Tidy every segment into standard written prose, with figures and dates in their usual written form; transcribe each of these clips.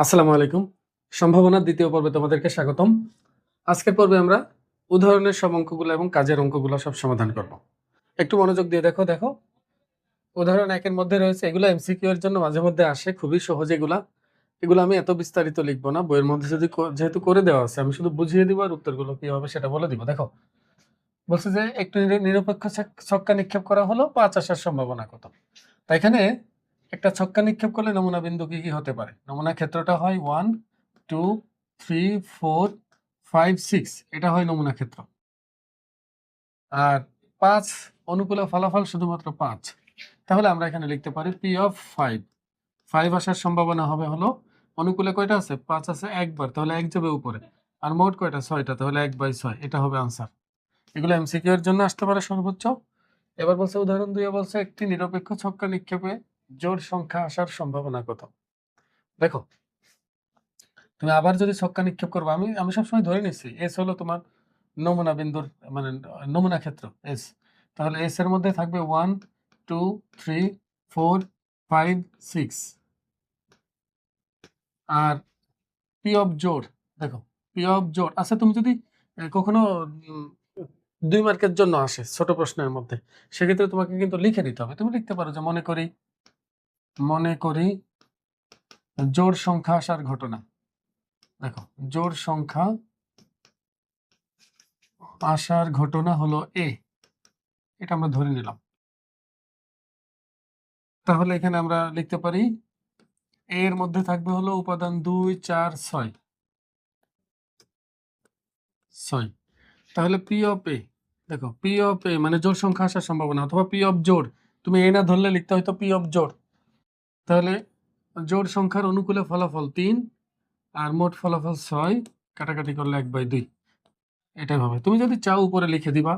আসসালামু আলাইকুম। সম্ভাবনার দ্বিতীয় পর্বে তোমাদেরকে স্বাগতম। আজকের পর্বে আমরা উদাহরণের সব অঙ্কগুলো এবং কাজের অঙ্কগুলো সব সমাধান করব। একটু মনোযোগ দিয়ে দেখো। উদাহরণ ১ এর মধ্যে রয়েছে, এগুলো এমসিকিউ এর জন্য মাঝে মধ্যে আসে, খুবই সহজ এগুলা। এগুলো আমি এত বিস্তারিত লিখব না। বইয়ের মধ্যে যদি যেহেতু করে দেওয়া আছে, আমি শুধু বুঝিয়ে দিব আর উত্তরগুলো কি হবে সেটা বলে দিব। দেখো, বলছে যে একটু নিরপেক্ষ ছক্কা নিক্ষেপ করা হলো, ৫ আসার সম্ভাবনা কত? তাই এখানে একটা ছক্কা নিক্ষেপ করলে নমুনা বিন্দু কি কি হতে পারে? নমুনা ক্ষেত্রটা হয় 1 2 3 4 5 6, এটা হয় নমুনা ক্ষেত্র। আর 5 অনুকূলে ফলাফল শুধুমাত্র 5। তাহলে আমরা এখানে লিখতে পারি পি অফ 5। 5 আসার সম্ভাবনা হবে হলো, অনুকূলে কয়টা আছে? 5 আছে একবার, তাহলে 1 যাবে উপরে। আর মোট কয়টা? 6টা, তাহলে 1/6, এটা হবে আনসার। এগুলো এমসিকিউ এর জন্য আসতে পারে সর্বোচ্চ। এবার বলছে উদাহরণ 2 এ বলছে একটি নিরপেক্ষ ছক্কা নিক্ষেপে জোড় সংখ্যা আসার সম্ভাবনা কত? দেখো, তুমি আবার যদি ছক্কা নিক্ষেপ করবে, আমি সবসময় ধরে নিচ্ছি এস হলো তোমার নমুনা বিন্দুর মানে নমুনা ক্ষেত্র এস। তাহলে এস এর মধ্যে থাকবে 1 2 3 4 5 6। আর পি অফ জোড়, দেখো পি অফ জোড় আচ্ছা, তুমি যদি কখনো 2 মার্কের জন্য আসে ছোট প্রশ্নের মধ্যে, সেক্ষেত্রে তোমাকে কিন্তু লিখে নিতে হবে। তুমি লিখতে পারো যে মনে করি জোড় সংখ্যা আসার ঘটনা। দেখো, জোড় সংখ্যা আসার ঘটনা হলো এ, এটা আমরা ধরে নিলাম। তাহলে এখানে আমরা লিখতে পারি এর মধ্যে থাকবে হলো উপাদান 2 4 6। তাহলে পি অফ এ, দেখো পি অফ এ মানে জোড় সংখ্যা আসার সম্ভাবনা, অথবা পি অফ জোড়, তুমি এ না ধরলে লিখতে হয়তো পি অফ জোড়। তাহলে জোড় সংখ্যার অনুকূলে ফলাফল 3 আর মোট ফলাফল 6, কাটাকাটি করলে 1/2, এটাই হবে। তুমি যদি চাও উপরে লিখে দিবা,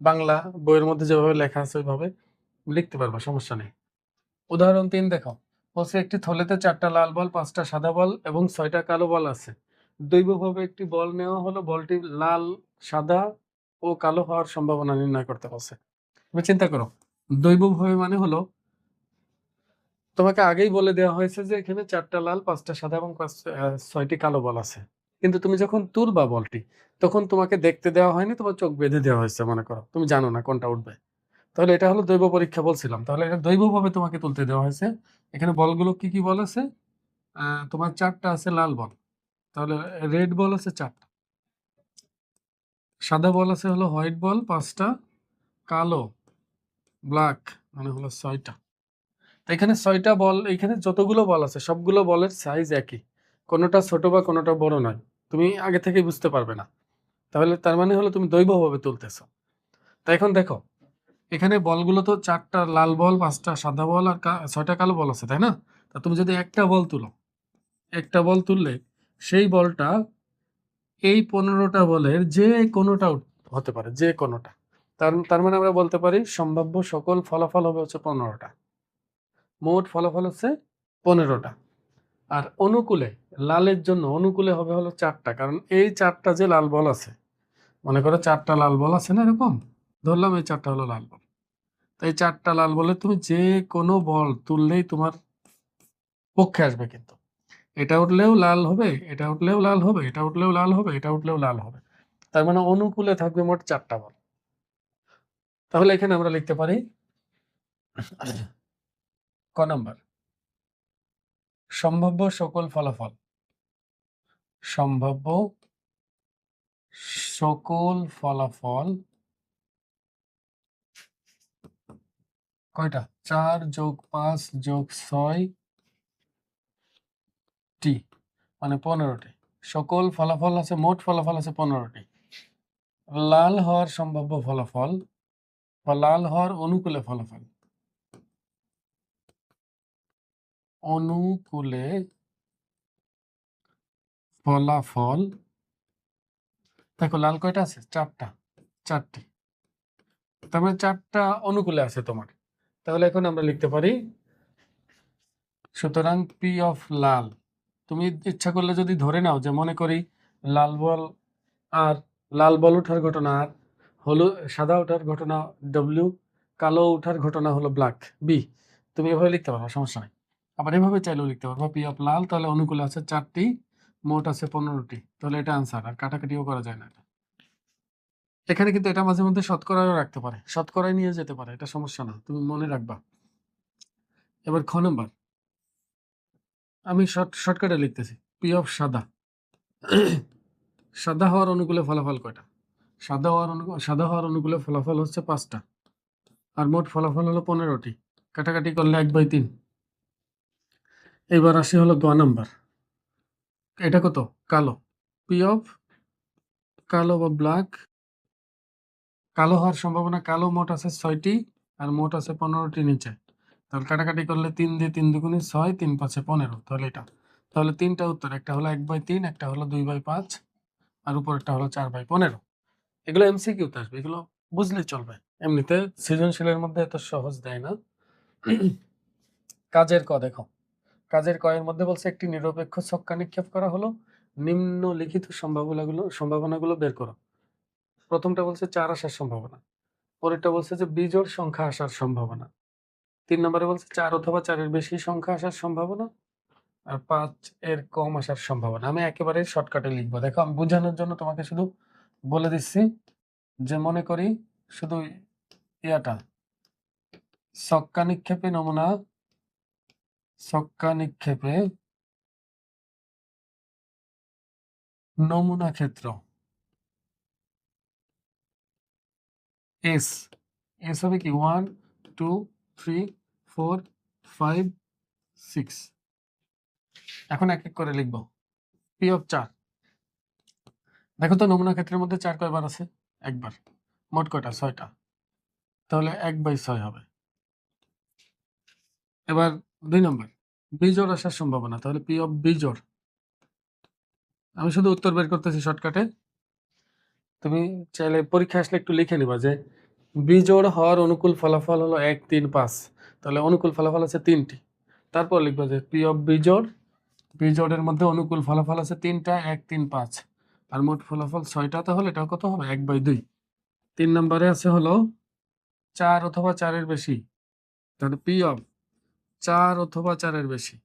বাংলা বইয়ের মধ্যে যেভাবে লেখা আছে ওইভাবে লিখতে পারবা, সমস্যা নেই। উদাহরণ 3 দেখো, বলছে একটি থলেতে 4টা লাল বল, 5টা সাদা বল এবং 6টা কালো বল আছে। দৈবভাবে একটি বল নেওয়া হলো, বলটি লাল, সাদা ও কালো হওয়ার সম্ভাবনা নির্ণয় করতে বলছে। তুমি চিন্তা করো, দৈবভাবে মানে হলো তোমাকে আগেই বলে দেওয়া হয়েছে যে এখানে 4টা লাল, 5টা সাদা এবং 6টি কালো বল আছে। কিন্তু তুমি যখন তুলবা বলটি, তখন তোমাকে দেখতে দেওয়া হয়নি, তোমার চোখ বেঁধে দেওয়া হয়েছে, মনে করো তুমি জানো না কোনটা উঠবে। তাহলে এটা হলো দৈব পরীক্ষা বলছিলাম। তাহলে এটা দৈবভাবে তোমাকে তুলতে দেওয়া হয়েছে। এখানে বলগুলো কি কি বল আছে? তোমার 4টা আছে লাল বল, তাহলে রেড বল আছে 4টা, সাদা বল আছে হলো হোয়াইট বল 5টা, কালো ব্ল্যাক মানে হলো 6টা। তো এখানে 6টা বল, এখানে যতগুলো বল আছে সবগুলো বলের সাইজ একই, কোনোটা ছোট বা কোনোটা বড় নয়, তুমি আগে থেকেই বুঝতে পারবে না। তাহলে তার মানে হলো তুমি দৈবভাবে তুলতেছো। তো এখন দেখো, এখানে বলগুলো তো 4টা লাল বল, 5টা সাদা বল আর 6টা কালো বল আছে, তাই না? তা তুমি যদি একটা বল তুলো, একটা বল তুললে সেই বলটা এই 15টা বলের যে কোনোটা হতে পারে, যে কোনোটা। তার মানে আমরা বলতে পারি সম্ভাব্য সকল ফলাফল হবে হচ্ছে 15টা, মোট ফলাফল হচ্ছে 15টা। আর অনুকূলে, লালের জন্য অনুকূলে হবে হলো 4টা, কারণ এই 4টা যে লাল বল আছে, মনে করো 4টা লাল বল আছে না, এরকম ধরলাম এই 4টা হলো লাল বল। তাই 4টা লাল বলে তুমি যে কোনো বল তুললেই তোমার পক্ষে আসবে, কিন্তু এটা উঠলেও লাল হবে, এটা উঠলেও লাল হবে, এটা উঠলেও লাল হবে, এটা উঠলেও লাল হবে। তার মানে অনুকূলে থাকবে মোট 4টা বল। তাহলে এখানে আমরা লিখতে পারি ক নাম্বার, সম্ভাব্য সকল ফলাফল, সম্ভাব্য সকল ফলাফল কয়টা? 4 + 5 + 6 টি, মানে 15টি। সকল ফলাফল আছে, মোট ফলাফল আছে 15টি। লাল হওয়ার সম্ভাব্য ফলাফল বা লাল হওয়ার অনুকূলে ফলাফল, অনুকূলে ফলাফল, দেখো লাল কয়টা আছে? 4টা, 4টি। তার মানে 4টা অনুকূলে আছে তোমার। তাহলে এখন আমরা লিখতে পারি সুতরাং পি অফ লাল, তুমি ইচ্ছা করলে যদি ধরে নাও যে মনে করি লাল বল আর লাল বল ওঠার ঘটনা আর সাদা ওঠার ঘটনা ডব্লিউ, কালো ওঠার ঘটনা হলো ব্ল্যাক বি, তুমি এভাবে লিখতে পারো, সমস্যা নেই। আবার এভাবে চাইলেও লিখতে পারবো, পি অফ লাল, তাহলে অনুকূলে আছে 4টি, মোট আছে 15টি, তাহলে এটা আনসার, আর কাটাকাটিও করা যায় না। এখানে কিন্তু এটা মাঝে মধ্যে শতকরাও রাখতে পারে, শতকরায় নিয়ে যেতে পারে, এটা সমস্যা না, তুমি মনে রাখবা। এবার খ নাম্বার, আমি শর্টকাটে লিখতেছি, পি অফ সাদা। সাদা হওয়ার অনুকূলে ফলাফল কয়টা? সাদা হওয়ার অনুকূলে ফলাফল হচ্ছে 5টা, আর মোট ফলাফল হলো 15টি, কাটাকাটি করলে 1/3। এবার আসি হলো গ নাম্বার, এটা কত? কালো, পি অফ কালো বা ব্ল্যাক, কালো হওয়ার সম্ভাবনা, কালো মোট আছে 6টি, আর মোট আছে 15টি নিচে, তাহলে কাটাকাটি করলে 3 দিয়ে 3 দুগুণে 6, 3 5 15, তাহলে এটা, তাহলে 3টা উত্তর, একটা হলো 1/3, একটা হলো 2/5, আর উপরেরটা হলো 4/15। এগুলো এমসিকিউতে আসবে, এগুলো বুঝলেই চলবে, এমনিতে সৃজনশীলের মধ্যে এত সহজ দেয় না। কাজের ক দেখো, কাজের ক এর মধ্যে বলছে একটি নিরপেক্ষ ছক্কা নিক্ষেপ করা হলো, নিম্নলিখিত সম্ভাবনাগুলো বের করো। প্রথমটা বলছে 4 আসার সম্ভাবনা, পরেরটা বলছে যে বিজোড় সংখ্যা আসার সম্ভাবনা, 3 নম্বরে বলছে 4 অথবা 4-এর বেশি সংখ্যা আসার সম্ভাবনা, আর 5 এর কম আসার সম্ভাবনা। আমি একেবারে শর্টকাটে লিখবো, দেখো আমি বোঝানোর জন্য তোমাকে শুধু বলে দিচ্ছি, যে মনে করি শুধু ইয়াটা, ছক্কা নিক্ষেপে নমুনা, ছক্কা নিক্ষেপে নমুনা ক্ষেত্র এস, এস হবে কি 1 2 3 4 5 6। এখন এক এক করে লিখবো, পি অফ 4, দেখো তো নমুনা ক্ষেত্রের মধ্যে 4 কয়বার আছে? একবার, মোট কয়টা? 6টা, তাহলে 1/6 হবে। এবার 2 নম্বর, বিজোড় আসার সম্ভাবনা, তাহলে পি অফ বিজোড়, আমি শুধু উত্তর বের করতেছি শর্টকাটে, তুমি চাইলে পরীক্ষা আসলে একটু লিখে নিবা যে বিজোড় হওয়ার অনুকূল ফলাফল হলো 1 3 5, তাহলে অনুকূল ফলাফল আছে 3টি, তারপর লিখবা যে পি অফ বিজোড়, বিজোড়ের মধ্যে অনুকূল ফলাফল আছে 3টা, 1 3 5, আর মোট ফলাফল 6টা, তাহলে এটা কত হবে? 1/2। 3 নম্বরে আছে হলো 4 অথবা 4-এর বেশি, তাহলে পি অফ 4 অথবা 4-এর বেশি,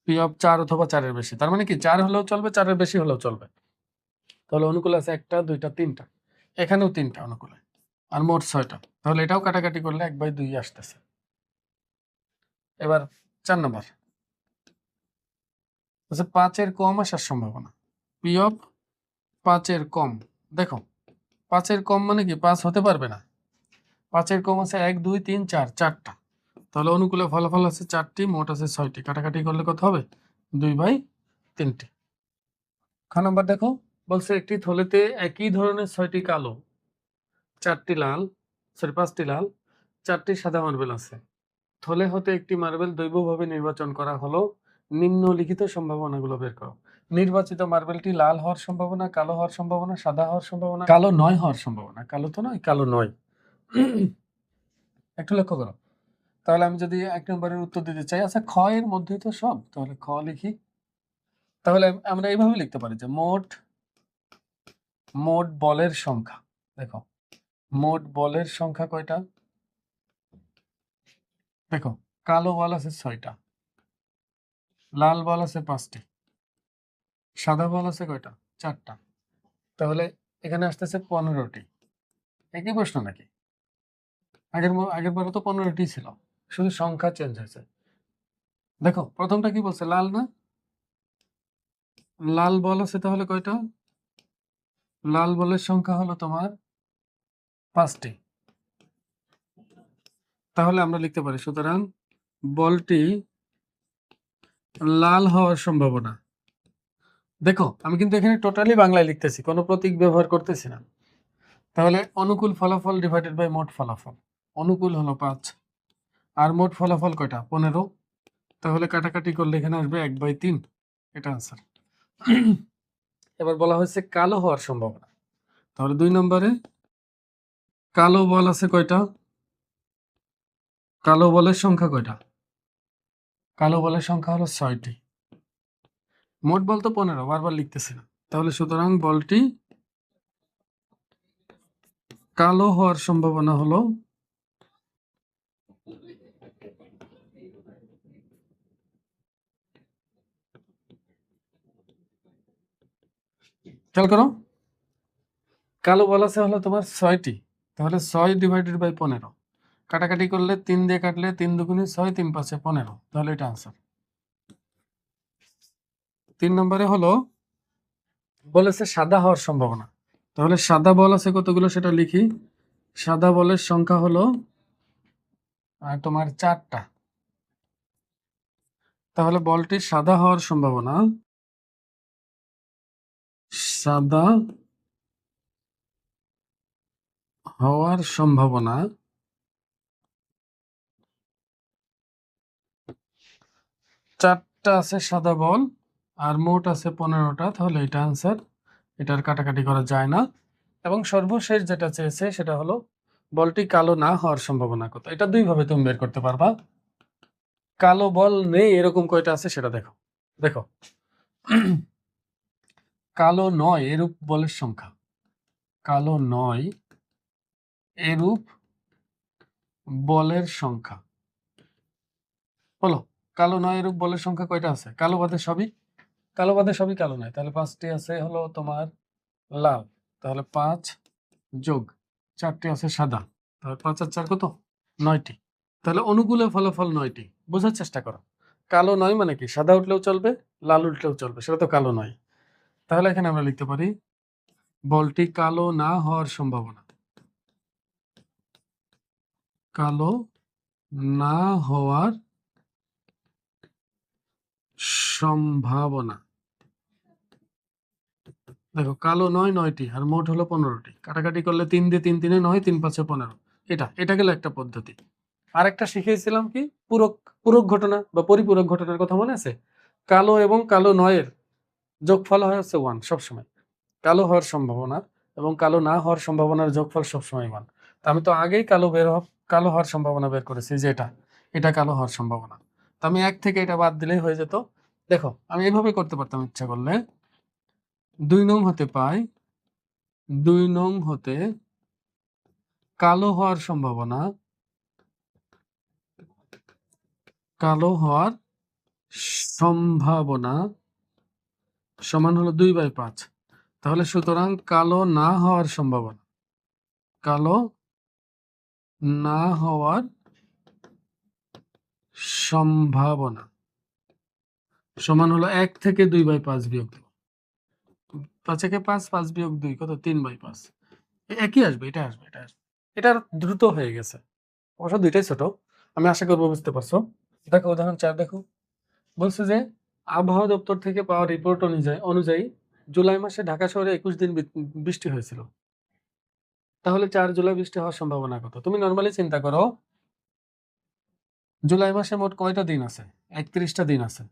পি অফ 4 অথবা 4-এর বেশি, তার মানে কি 4 হলেও চলবে, 4-এর বেশি হলেও চলবে, তাহলে অনুকূল আছে 1টা 2টা 3টা, এখানেও 3টা অনুকূলে, আর মোট 6টা, তাহলে এটাও কাটাকাটি করলে 1/2 আসতেছে। এবার 4 নম্বর, 5-এর কম আসার সম্ভাবনা, পি অফ 5-এর কম, দেখো 5-এর কম মানে কি 5 হতে পারবে না, 5-এর কম আছে 1 2 3 4, 4টা, তাহলে অনুকূলে ফলাফল আছে 4টি, মোট আছে 6টি, কাটাকাটি করলে কত হবে? 2/3। খ নাম্বার দেখো, বলছে একটি থলেতে একই ধরনের 6টি কালো, 4টি লাল, 5টি লাল, 4টি সাদা মার্বেল আছে, থলে হতে একটি মার্বেল দৈবভাবে নির্বাচন করা হলো, নিম্নলিখিত সম্ভাবনাগুলো বের করো। নির্বাচিত মার্বেলটি লাল হওয়ার সম্ভাবনা, কালো হওয়ার সম্ভাবনা, সাদা হওয়ার সম্ভাবনা, কালো নয় হওয়ার সম্ভাবনা, কালো তো নয়, কালো নয়। একটু লক্ষ্য করো, তাহলে আমি যদি 1 নম্বরের উত্তর দিতে চাই, আচ্ছা খ এর মধ্যে তো সব, তাহলে খ লিখি, তাহলে আমরা এইভাবে লিখতে পারি যে মোট বলের সংখ্যা, দেখো মোট বলের সংখ্যা কয়টা? দেখো কালো বল আছে 6টা, লাল বল আছে 5টি, সাদা বল আছে কয়টা? 4টা, তাহলে এখানে আসতেছে 15টি। একই প্রশ্ন নাকি? আগের বারও তো 15টি ছিল, শুধু সংখ্যা চেঞ্জ হয়েছে। দেখো প্রথমটা কি বলছে? লাল না, লাল বল আছে তাহলে কয়টা? লাল বলের সংখ্যা হলো তোমার 5টি, তাহলে আমরা লিখতে পারি সুতরাং বলটি লাল হওয়ার সম্ভাবনা। দেখো আমি কিন্তু এখানে টোটালি বাংলায় লিখতেছি, কোনো প্রতীক ব্যবহার করতেছি না, তাহলে অনুকূল ফলাফল ডিভাইডেড বাই মোট ফলাফল, অনুকূল হলো 5, আর মোট ফলাফল কয়টা? 15, তাহলে কাটাকাটি করলে এখানে আসবে 1/3, এটা আনসার। এবার বলা হয়েছে কালো হওয়ার সম্ভাবনা, তাহলে 2 নম্বরে কালো বল আছে কয়টা? কালো বলের সংখ্যা কয়টা? কালো বলের সংখ্যা হলো 6টি, মোট বল তো 15, বারবার লিখতেছি না, তাহলে সুতরাং বলটি কালো হওয়ার সম্ভাবনা হলো খেয়াল করো, কালো বল আছে হলো তোমার 6টি, তাহলে 6 ডিভাইডেড বাই 15, কাটাকাটি করলে 3 দিয়ে কাটলে 3 দুগুণে 6, 3 5 15, তাহলে এটা আনসার। 3 নম্বরে হলো বলেছে সাদা হওয়ার সম্ভাবনা, তাহলে সাদা বল আছে কতগুলো সেটা লিখি। সাদা বলের সংখ্যা হলো তোমার 4টা, তাহলে বলটির সাদা হওয়ার সম্ভাবনা, সাদা হওয়ার সম্ভাবনা 4টা আছে সাদা বল, আর মোট আছে 15টা, তাহলে এটা আনসার। এটার কাটাকাটি করা যায় না। এবং সর্বশেষ যেটা চেয়েছে সেটা হলো বলটি কালো না হওয়ার সম্ভাবনা কত। এটা দুই ভাবে তুমি বের করতে পারবা। কালো বল নেই এরকম কয়টা আছে সেটা দেখো। দেখো কালো নয় এরূপ বলের সংখ্যা, কালো নয় এরূপ বলের সংখ্যা বলো, কালো নয় এরূপ বলের সংখ্যা কয়টা আছে? কালো বাদে সবই কালো নয়, তাহলে 5টি আছে হলো তোমার লাল, তাহলে 5 যোগ 4টি আছে সাদা, তাহলে 5 আর 4 কত? 9টি। তাহলে অনুকূলে ফলাফল 9টি। বোঝার চেষ্টা করো, কালো নয় মানে কি? সাদা উঠলেও চলবে, লাল উঠলেও চলবে, সেটা তো কালো নয়। তাহলে এখানে আমরা লিখতে পারি বলটি কালো না হওয়ার সম্ভাবনা, কালো না হওয়ার সম্ভাবনা। দেখো কালো নয় 9টি আর মোট হলো 15টি, কাটাকাটি করলে 3 দিয়ে 3 3 9, 3 5 15। এটা গেল একটা পদ্ধতি। আরেকটা শিখিয়েছিলাম কি, পূরক পূরক ঘটনা বা পরিপূরক ঘটনার কথা মনে আছে? কালো এবং কালো নয়ের যোগফল হয় হচ্ছে 1 সবসময়। কালো হওয়ার সম্ভাবনা এবং কালো না হওয়ার সম্ভাবনার যোগফল সবসময় 1। তা আমি তো আগেই কালো হওয়ার সম্ভাবনা বের করেছি, যে এটা কালো হওয়ার সম্ভাবনা। তো আমি 1 থেকে এটা বাদ দিলেই হয়ে যেত। দেখো আমি এভাবে করতে পারতাম ইচ্ছা করলে, 2 নং হতে পাই, 2 নং হতে কালো হওয়ার সম্ভাবনা, কালো হওয়ার সম্ভাবনা সমান হলো 2/5। তাহলে সুতরাং কালো না হওয়ার সম্ভাবনা, কালো না হওয়ার সম্ভাবনা সমান হলো 1 থেকে 2/5 বিয়োগ দেব। 5 একে 5, 5 বিয়োগ 2 কত? 3/5। একই আসবে, এটা আসবে, এটা আসবে। এটা দ্রুত হয়ে গেছে, অবশ্য দুইটাই ছোট। আমি আশা করবো বুঝতে পারছো। দেখো উদাহরণ 4 দেখো, বলছে যে আবহাওয়া দপ্তর থেকে পাওয়া রিপোর্ট অনুযায়ী জুলাই মাসে ঢাকা শহরে 21 দিন বৃষ্টি হয়েছিল। তাহলে 4 জুলাই বৃষ্টি হওয়ার সম্ভাবনা কত? তুমি নরমালি চিন্তা করো, জুলাই মাসে মোট কয়টা দিন আছে? 31টা দিন আছে।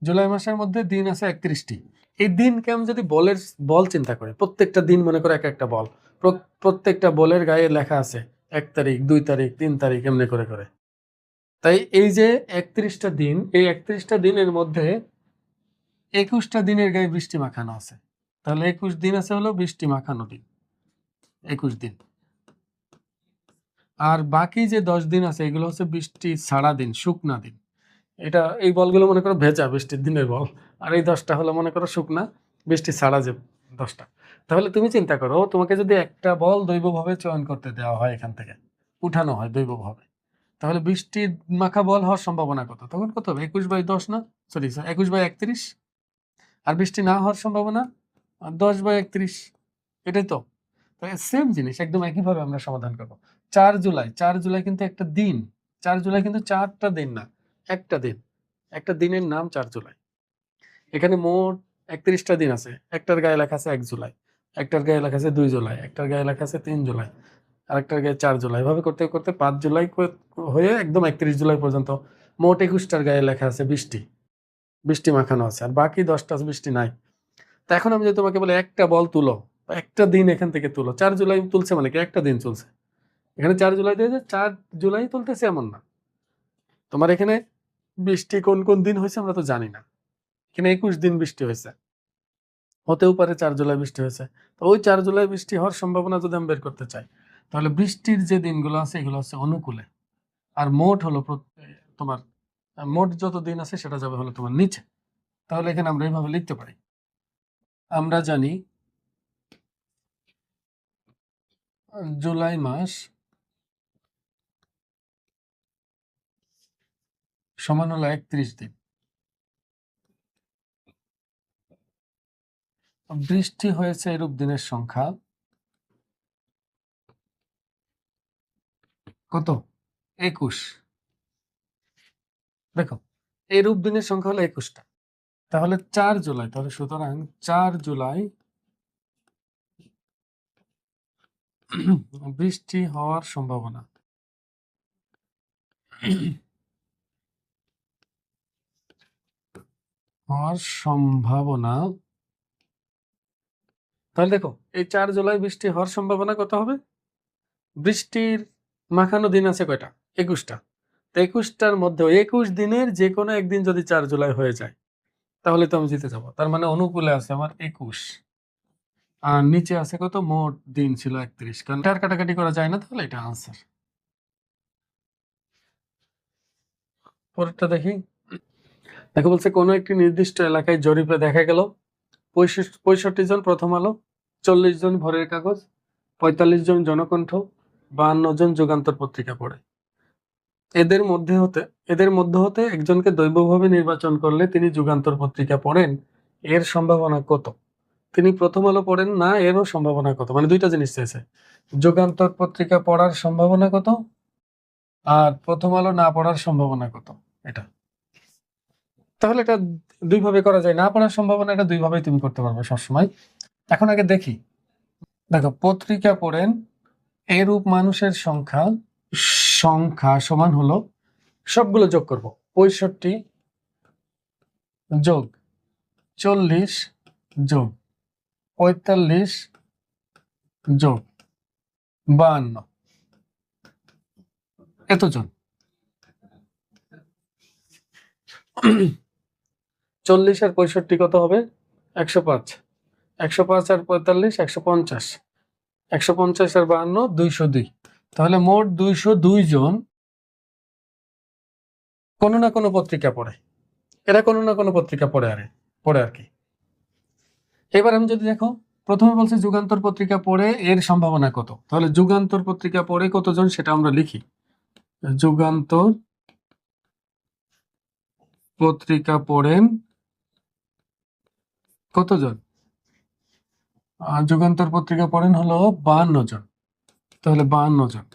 জুলাই মাসের মধ্যে দিন আছে 31টি। এই দিনকে আমি যদি বল চিন্তা করি, প্রত্যেকটা দিন মনে করো এক একটা বল, প্রত্যেকটা বলের গায়ে লেখা আছে 1 তারিখ, 2 তারিখ, 3 তারিখ, এমনি করে করে। তাই এই যে 31টা দিন, এই 31টা দিনের মধ্যে 21টা দিনের গায়ে বৃষ্টি মাখানো আছে। তাহলে 21 দিন আছে হলো বৃষ্টি মাখানো দিন, 21 দিন। আর বাকি যে 10 দিন আছে এগুলো হচ্ছে বৃষ্টি ছাড়া দিন, শুকনা দিন। এই বলগুলো মনে করো ভেজা বৃষ্টির দিনের বল, আর এই 10টা হলো মনে করো শুকনা বৃষ্টি ছাড়া যে 10টা। তাহলে তুমি চিন্তা করো, তোমাকে যদি একটা বল দৈবভাবে চয়ন করতে দেওয়া হয়, এখান থেকে উঠানো হয় দৈবভাবে, তাহলে বৃষ্টি মাখা বল হওয়ার সম্ভাবনা কত? তখন কত হবে? 21/10 না, সরি 21/31। আর বৃষ্টি না হওয়ার সম্ভাবনা 10/31। এটাই তো। সেম জিনিস একদম একইভাবে আমরা সমাধান করবো। 4 জুলাই কিন্তু একটা দিন, 4 জুলাই কিন্তু 4টা দিন না, একটা দিন। একটা দিনের নাম 4 জুলাই। এখানে মোট 31টা দিন আছে, একটার গায়ে লেখা আছে 1 জুলাই, একটার গায়ে লেখা আছে 2 জুলাই, একটার গায়ে লেখা আছে 3 জুলাই, আরেকটার গায়ে 4 জুলাই। এভাবে করতে করতে 5 জুলাই হয়ে একদম 31 জুলাই পর্যন্ত মোট 21টার গায়ে লেখা আছে বৃষ্টি মাখানো আছে, আর বাকি 10টা বৃষ্টি নাই। তা এখন আমি যদি তোমাকে বলে একটা বল তুলো, একটা দিন এখান থেকে তুলো, 4 জুলাই তুলছে মানে কি একটা দিন চলছে। এখানে 4 জুলাই দিয়ে 4 জুলাই তুলতেছে এমন না। তোমার এখানে বৃষ্টি কোন কোন দিন হয়েছে আমরা তো জানি না। এখানে 21 দিন বৃষ্টি হয়েছে, হতেও পারে 4 জুলাই বৃষ্টি হয়েছে। তো ওই 4 জুলাই বৃষ্টি হওয়ার সম্ভাবনা যদি আমি বের করতে চাই, তাহলে বৃষ্টির যে দিনগুলো আছে এগুলো হচ্ছে অনুকূলে, আর মোট হলো তোমার মোট যত দিন আছে সেটা যাবে হলো তোমার নিচে। তাহলে এখানে আমরা এইভাবে লিখতে পারি, আমরা জানি জুলাই মাস সমান হলো 31 দিন। বৃষ্টি হয়েছে এরূপ দিনের সংখ্যা কত? 21। দেখো, এরূপ দিনের সংখ্যা হলো 21টা। তাহলে 4 জুলাই, তাহলে সুতরাং 4 জুলাই বৃষ্টি হওয়ার সম্ভাবনা তাহলে দেখো, এই 4 জুলাই বৃষ্টি হওয়ার সম্ভাবনা কত হবে? বৃষ্টির মাখানো দিন আছে কয়টা? 21টা। তো 21টার মধ্যে 21 দিনের যে কোনো একদিন যদি 4 জুলাই হয়ে যায় তাহলে তো আমি জিতে যাবো। তার মানে অনুকূলে আছে আমার 21, আর নিচে আছে কত? মোট দিন ছিল 31, কারণ এটার কাটাকাটি করা যায় না, তাহলে এটা আনসার। পরেরটা দেখি। দেখো, বলছে কোনো একটি নির্দিষ্ট এলাকায় জরিপে দেখা গেল 65 জন প্রথম আলো, 40 জন ভোরের কাগজ, 45 জন জনকণ্ঠ, 52 জন যুগান্তর পত্রিকা পড়ে। এদের মধ্য হতে একজনকে দৈবভাবে নির্বাচন করলে তিনি যুগান্তর পত্রিকা পড়েন, এর সম্ভাবনা কত? তিনি প্রথম আলো পড়েন না, এরও সম্ভাবনা কত? মানে দুইটা জিনিস চেয়েছে, যুগান্তর পত্রিকা পড়ার সম্ভাবনা কত আর প্রথম আলো না পড়ার সম্ভাবনা কত। এটা তাহলে এটা দুইভাবে করা যায়, না পড়ার সম্ভাবনা এটা দুইভাবেই তুমি করতে পারবে সবসময়। এখন আগে দেখি। দেখো, পত্রিকা পড়েন এরূপ মানুষের সংখ্যা সমান হলো, সবগুলো যোগ করব, 65 যোগ 40 যোগ 45 যোগ 52, এতজন। 40 আর 65 কত হবে? 105। 105 আর 45 150, 150 আর 52 202। তাহলে মোট 202 জন কোনো না কোনো পত্রিকা পড়ে। এরা কোনো না কোনো পত্রিকা পড়ে আর কি। এবার আমি যদি দেখো, প্রথমে বলছে যুগান্তর পত্রিকা পড়ে এর সম্ভাবনা কত, তাহলে যুগান্তর পত্রিকা পড়ে কতজন সেটা আমরা লিখি। যুগান্তর পত্রিকা পড়েন কতজন? যুগান্তর পত্রিকা পড়েন হলো 52 জন। তাহলে 52 জন।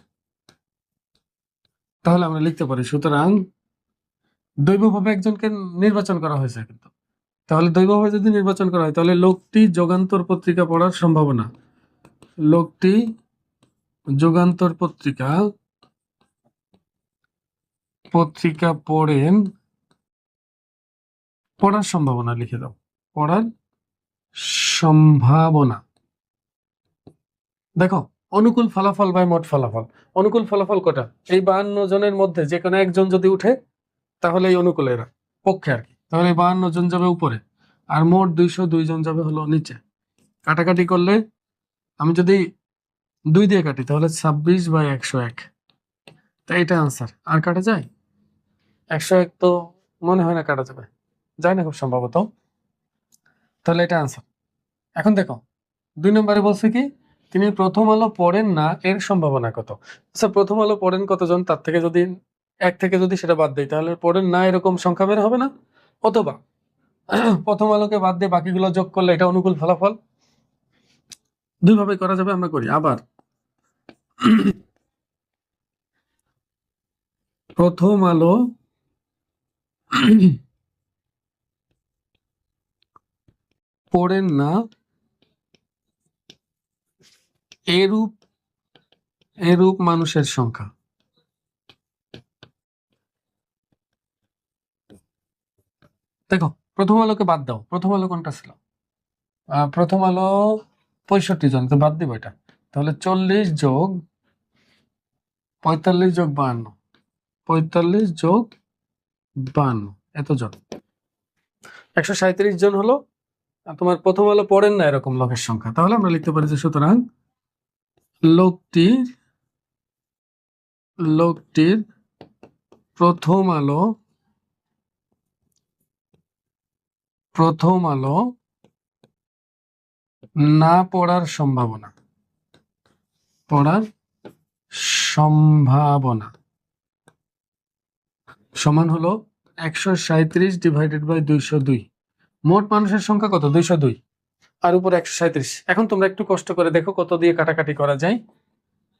তাহলে আমরা লিখতে পারি, সুতরাং দৈবভাবে একজনকে নির্বাচন করা হয়েছে কিন্তু। তাহলে দৈবভাবে যদি নির্বাচন করা হয় তাহলে লোকটি যুগান্তর পত্রিকা পড়ার সম্ভাবনা, লোকটি যুগান্তর পত্রিকা পড়ার সম্ভাবনা লিখে দাও, পড়ার সম্ভাবনা। দেখো, অনুকূল ফলাফল বাই মোট ফলাফল। অনুকূল ফলাফল কটা? এই 52 জনের মধ্যে যে কোনো একজন যদি উঠে তাহলে এই অনুকূলের পক্ষে আর কি। তাহলে 52 জন যাবে উপরে, আর মোট 202 জন যাবে হলো নিচে। কাটাকাটি করলে আমি যদি 2 দিয়ে কাটি তাহলে 26/101। তাই এটা আনসার। আর কাটা যায়? 101 তো মনে হয় না কাটা যাবে, যায় না খুব সম্ভবত। তাহলে এটা আনসার। এখন দেখো, 2 নম্বরে বলছে কি, তিনি প্রথম আলো পড়েন না, এর সম্ভাবনা কত? আচ্ছা, প্রথম আলো পড়েন কতজন, তার থেকে যদি 1 থেকে যদি সেটা বাদ দেই তাহলে পড়েন না এরকম সংখ্যা বের হবে না? অথবা প্রথম আলোকে বাদ দিয়ে বাকিগুলো যোগ করলে এটা অনুকূল ফলাফল। দুইভাবে করা যাবে, আমরা করি। আবার প্রথম আলো পড়েন না এরূপ মানুষের সংখ্যা। দেখো, প্রথম আলোকে বাদ দাও। প্রথম আলো কোনটা ছিল? প্রথম আলো 65 জন, তো বাদ দিব এটা। তাহলে 40 যোগ 45 যোগ 52, 45 যোগ 52 এতজন, 137 জন হলো তোমার প্রথম আলো পড়েন না এরকম লোকের সংখ্যা। তাহলে আমরা লিখতে পারি যে সুতরাং লোকটির প্রথম আলো না পড়ার সম্ভাবনা, পড়ার সম্ভাবনা সমান হলো 137 ডিভাইডেড বাই 202। মোট মানুষের সংখ্যা কত? 202 আর উপর 137। এখন তোমরা একটু কষ্ট করে দেখো কত দিয়ে কাটাকাটি করা যায়।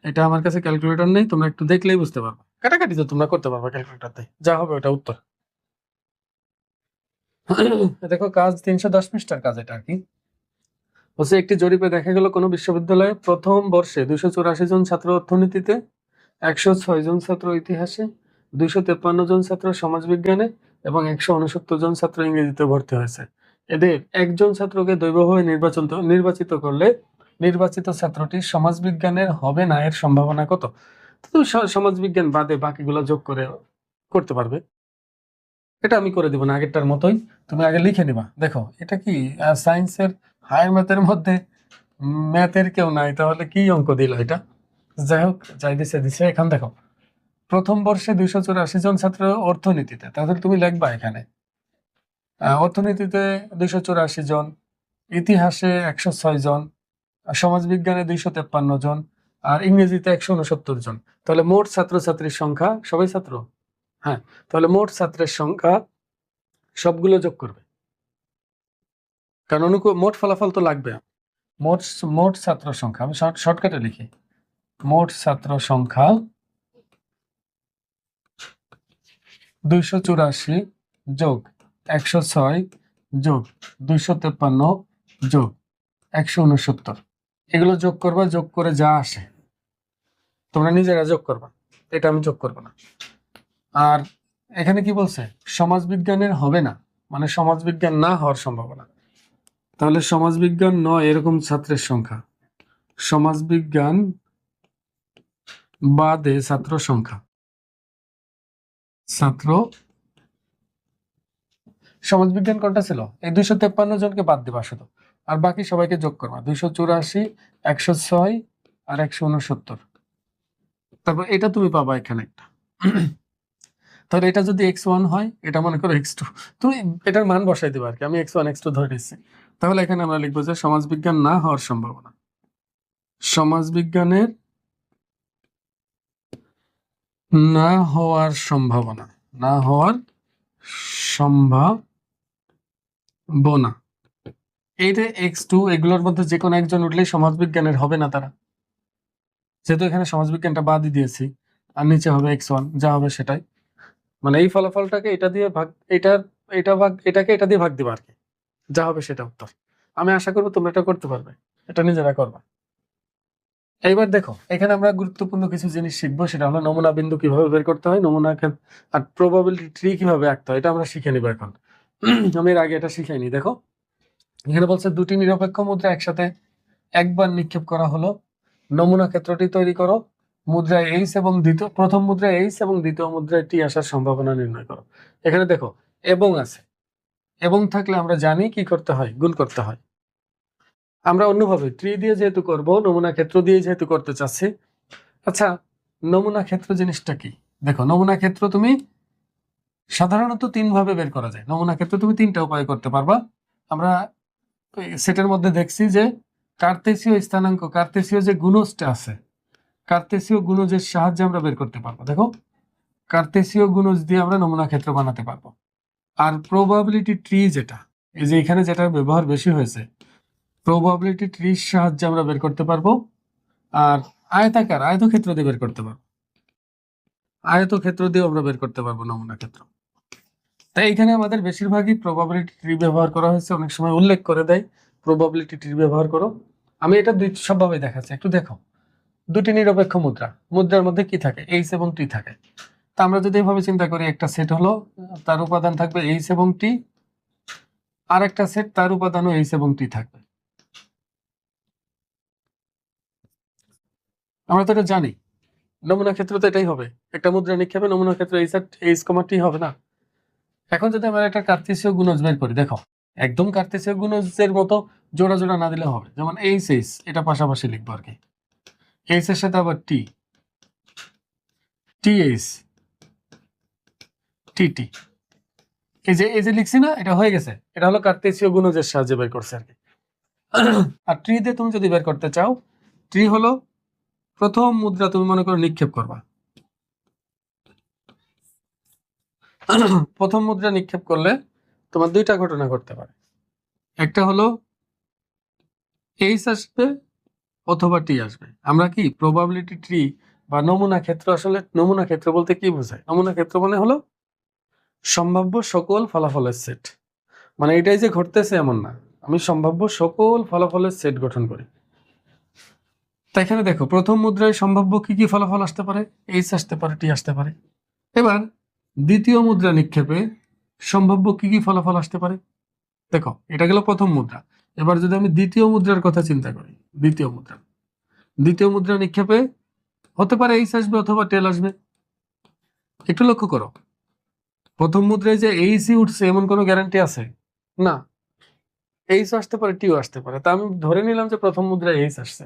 এটা আমার কাছে ক্যালকুলেটর নেই, তোমরা একটু দেখলেই বুঝতে পারবে। কাটাকাটি তো তোমরা করতে পারবে ক্যালকুলেটরতে, যা হবে ওটা উত্তর। দেখো কাজ 310 পৃষ্ঠার কাজ এটা আর কি। বলছে একটি জরিপে দেখা গেল কোনো বিশ্ববিদ্যালয়ে প্রথম বর্ষে 284 জন ছাত্র অর্থনীতিতে, 106 জন ছাত্র ইতিহাসে, 253 জন ছাত্র সমাজবিজ্ঞানে এবং 169 জন ছাত্র ইংরেজিতে ভর্তি হয়েছে। এদের একজন ছাত্রকে দৈবভাবে নির্বাচিত করলে নির্বাচিত ছাত্রটি সমাজবিজ্ঞানের হবে না এর সম্ভাবনা কত? তো তুমি সমাজবিজ্ঞান বাদে বাকিগুলো যোগ করে করতে পারবে। এটা আমি করে দিব না, আগেরটার মতোই। তুমি আগে লিখে নিবা। দেখো এটা কি সায়েন্সের হায়ার ম্যাথের মধ্যে ম্যাথের কেউ নাই, তাহলে কি অঙ্ক দিল এটা? যাই হোক, যাই দিছে। এখন দেখো প্রথম বর্ষে 284 জন ছাত্র অর্থনীতিতে, তাহলে তুমি লিখবা এখানে অর্থনীতিতে 284 জন, ইতিহাসে 106 জন, সমাজবিজ্ঞানে 253 জন, আর ইংরেজিতে 169 জন। তাহলে মোট ছাত্রছাত্রীর সংখ্যা, সবাই ছাত্র, হ্যাঁ, তাহলে মোট ছাত্রের সংখ্যা সবগুলো যোগ করবে, কারণ মোট ফলাফল তো লাগবে। মোট মোট ছাত্র সংখ্যা, আমি শর্টকাটে লিখি, মোট ছাত্র সংখ্যা 284 যোগ 106 যোগ 253 যোগ 169, এগুলো যোগ করবা, যোগ করে যা আসে তোমরা নিজেরা যোগ করবা, এটা আমি যোগ করবো না। আর এখানে কি বলছে? সমাজবিজ্ঞানের হবে না, মানে সমাজবিজ্ঞান না হওয়ার সম্ভাবনা। তাহলে সমাজবিজ্ঞান নয় এরকম ছাত্রের সংখ্যা, সমাজবিজ্ঞান বাদে ছাত্র সংখ্যা, ছাত্র সমাজবিজ্ঞান কোনটা ছিল? এই 253 জনকে বাদ দিবা শুধু, আর বাকি সবাইকে যোগ করবা। 284, 106 আর 169। তারপর এটা তুমি পাবা এখানে একটা। তাহলে এটা যদি x1 হয়, এটা মনে করো x2, তুমি এটার মান বসাই দিবা আর কি। আমি x1 x2 ধরে নিচ্ছি। তাহলে এখানে আমরা লিখবো যে সমাজবিজ্ঞান না হওয়ার সম্ভাবনা, সমাজবিজ্ঞানের না হওয়ার সম্ভাবনা, না হওয়ার সম্ভাবনা, এইটা x2, এগুলোর মধ্যে যে কোনো একজন উঠলেই সমাজবিজ্ঞানের হবে না তারা, যেহেতু এখানে সমাজবিজ্ঞানটা বাদই দিয়েছি। আর নিচে হবে x1, যা হবে সেটাই, মানে এই ফলাফলটাকে এটা দিয়ে ভাগ, এটাকে এটা দিয়ে ভাগ দিবা আর কি, যা হবে সেটা উত্তর। আমি আশা করবো তোমরা এটা করতে পারবে, এটা নিজেরা করবা। এইবার দেখো এখানে আমরা গুরুত্বপূর্ণ কিছু জিনিস শিখবো, সেটা হলো নমুনা বিন্দু কিভাবে বের করতে হয়, নমুনা আর প্রবাবিলিটি ট্রি কিভাবে আঁকতে হয়, এটা আমরা শিখে নিবো এখন। আমি এর আগে এটা শিখাইনি। দেখো এখানে বলছে দুটি নিরপেক্ষ মুদ্রা একসাথে একবার নিক্ষেপ করা হলো, নমুনা ক্ষেত্রটি তৈরি করো, মুদ্রায় এইচ এবং প্রথম মুদ্রায় এইচ এবং দ্বিতীয় মুদ্রায় টি আসার সম্ভাবনা নির্ণয় করো। এখানে দেখো এবং আছে, এবং থাকলে আমরা জানি কি করতে হয়, গুণ করতে হয়। আমরা অন্যভাবে ট্রি দিয়ে যেহেতু করব, নমুনা ক্ষেত্র দিয়ে যেহেতু করতে চাচ্ছি। আচ্ছা, নমুনা ক্ষেত্র জিনিসটা কি? দেখো নমুনা ক্ষেত্র তুমি সাধারণত 3 ভাবে বের করা যায়। নমুনা ক্ষেত্র তুমি 3টা উপায় করতে পারবা। আমরা সেটের মধ্যে দেখছি যে কার্তেসীয় স্থানাঙ্ক, কার্তেসীয় যে গুণজটা আছে, কার্তেসীয় গুণজের সাহায্যে আমরা বের করতে পারবো। দেখো কার্তেসীয় গুণজ দিয়ে আমরা নমুনা ক্ষেত্র বানাতে পারবো। আর প্রবাবিলিটি ট্রি, যেটা এই যে এখানে যেটা ব্যবহার বেশি হয়েছে, প্রবাবিলিটি ট্রির সাহায্যে আমরা বের করতে পারবো। আর আয়তক্ষেত্র দিয়ে বের করতে পারবো, আয়তক্ষেত্র দিয়ে আমরা বের করতে পারবো নমুনা ক্ষেত্র। তাই এখানে আমাদের বেশিরভাগই প্রবাবিলিটি ট্রি ব্যবহার করা হয়েছে, অনেক সময় উল্লেখ করে দেয় প্রবাবিলিটি ট্রি ব্যবহার করো। আমি এটা সবভাবে দেখাচ্ছি, একটু দেখো। দুটি নিরপেক্ষ মুদ্রা, মুদ্রার মধ্যে কি থাকে? এইচ এবং টি থাকে। তা আমরা যদি এভাবে চিন্তা করি, একটা সেট হলো তার উপাদান থাকবে এইচ এবং টি, আর একটা সেট তার উপাদানও এইচ এবং টি থাকবে। আমরা তো এটা জানি, নমুনা ক্ষেত্র তো এটাই হবে, একটা মুদ্রা নিক্ষেপে নমুনা ক্ষেত্র এইচ কমা টি হবে না? এখন যদি আমরা একটা কার্তেসীয় গুণজ বের করি, দেখো একদম কার্তেসীয় গুণজের মতো জোড়া জোড়া না দিলে হবে, যেমন এইচ এইচ এটা পাশাপাশি লিখবো আর কি, এইচ এর সাথে আবার টি, টি এইচ, টি টি, এই যে লিখছি না, এটা হয়ে গেছে। এটা হলো কার্তেসীয় গুণজের সাহায্যে বের করছে আর কি। আর ট্রি দিয়ে তুমি যদি বের করতে চাও, ট্রি হলো প্রথম মুদ্রা তুমি মনে করো নিক্ষেপ করবা। প্রথম মুদ্রা নিক্ষেপ করলে তোমার দুইটা ঘটনা ঘটতে পারে। একটা হলো এইচ আসবে অথবা টি আসবে। আমরা কি প্রবাবিলিটি ট্রি বা নমুনা ক্ষেত্র, আসলে নমুনা ক্ষেত্র বলতে কি বোঝায়? নমুনা ক্ষেত্র মানে হলো সম্ভাব্য সকল ফলাফলের সেট। মানে এটাই যে ঘটতেছে এমন না, আমি সম্ভাব্য সকল ফলাফলের সেট গঠন করি। তাই এখানে দেখো প্রথম মুদ্রায় সম্ভাব্য কি কি ফলাফল আসতে পারে, এইচ আসতে পারে, টি আসতে পারে। এবার দ্বিতীয় মুদ্রা নিক্ষেপে সম্ভাব্য কি কি ফলাফল আসতে পারে, দেখো এটা গেল প্রথম মুদ্রা। এবার যদি আমি দ্বিতীয় মুদ্রার কথা চিন্তা করি, দ্বিতীয় মুদ্রা নিক্ষেপে হতে পারে এইচ আসবে অথবা টেল আসবে। একটু লক্ষ্য করো, প্রথম মুদ্রায় যে এইচই উঠছে এমন কোনো গ্যারান্টি আছে না, এইচ আসতে পারে, টিও আসতে পারে। তা আমি ধরে নিলাম যে প্রথম মুদ্রায় এইচ আসছে,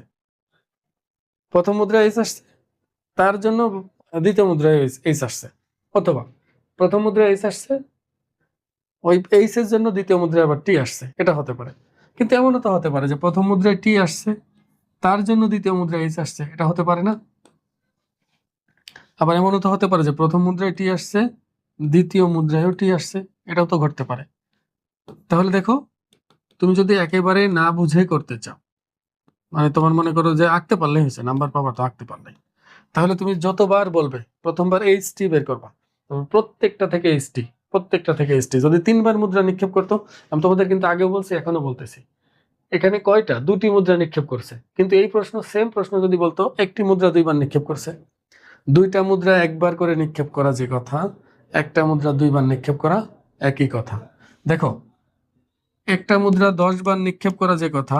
প্রথম মুদ্রায় এইচ আসছে, তার জন্য দ্বিতীয় মুদ্রায় এইচ আসছে, অথবা প্রথম মুদ্রায় এইচ আসছে, ওই এইচ এর জন্য দ্বিতীয় মুদ্রায় আবার টি আসছে, এটা হতে পারে। কিন্তু এমনও তো হতে পারে যে প্রথম মুদ্রায় টি আসছে, তার জন্য দ্বিতীয় মুদ্রায় এইচ আসছে, এটা হতে পারে না? আবার এমনও তো হতে পারে যে প্রথম মুদ্রায় টি আসছে, দ্বিতীয় মুদ্রায়ও টি আসছে, এটাও তো ঘটতে পারে। তাহলে দেখো, তুমি যদি একেবারে না বুঝে করতে চাও, মানে তোমার মনে করো যে আঁকতে পারলে হয়েছে, নাম্বার পাবা তো আঁকতে পারলে, তাহলে তুমি যতবার বলবে প্রথমবার এইচ টি বের করবা, প্রত্যেকটা থেকে এইচ টি, প্রত্যেকটা থেকে এইচ টি। যদি 3বার মুদ্রা নিক্ষেপ করতো, আমি তোমাদের কিন্তু আগেও বলছি এখনো বলতেছি, এখানে কয়টা, 2টি মুদ্রা নিক্ষেপ করছে। কিন্তু এই প্রশ্ন, সেম প্রশ্ন যদি বলতো একটি মুদ্রা 2বার নিক্ষেপ করছে, 2টা মুদ্রা একবার করে নিক্ষেপ করা যে কথা, একটা মুদ্রা 2বার নিক্ষেপ করা একই কথা। দেখো, একটা মুদ্রা 10বার নিক্ষেপ করা যে কথা,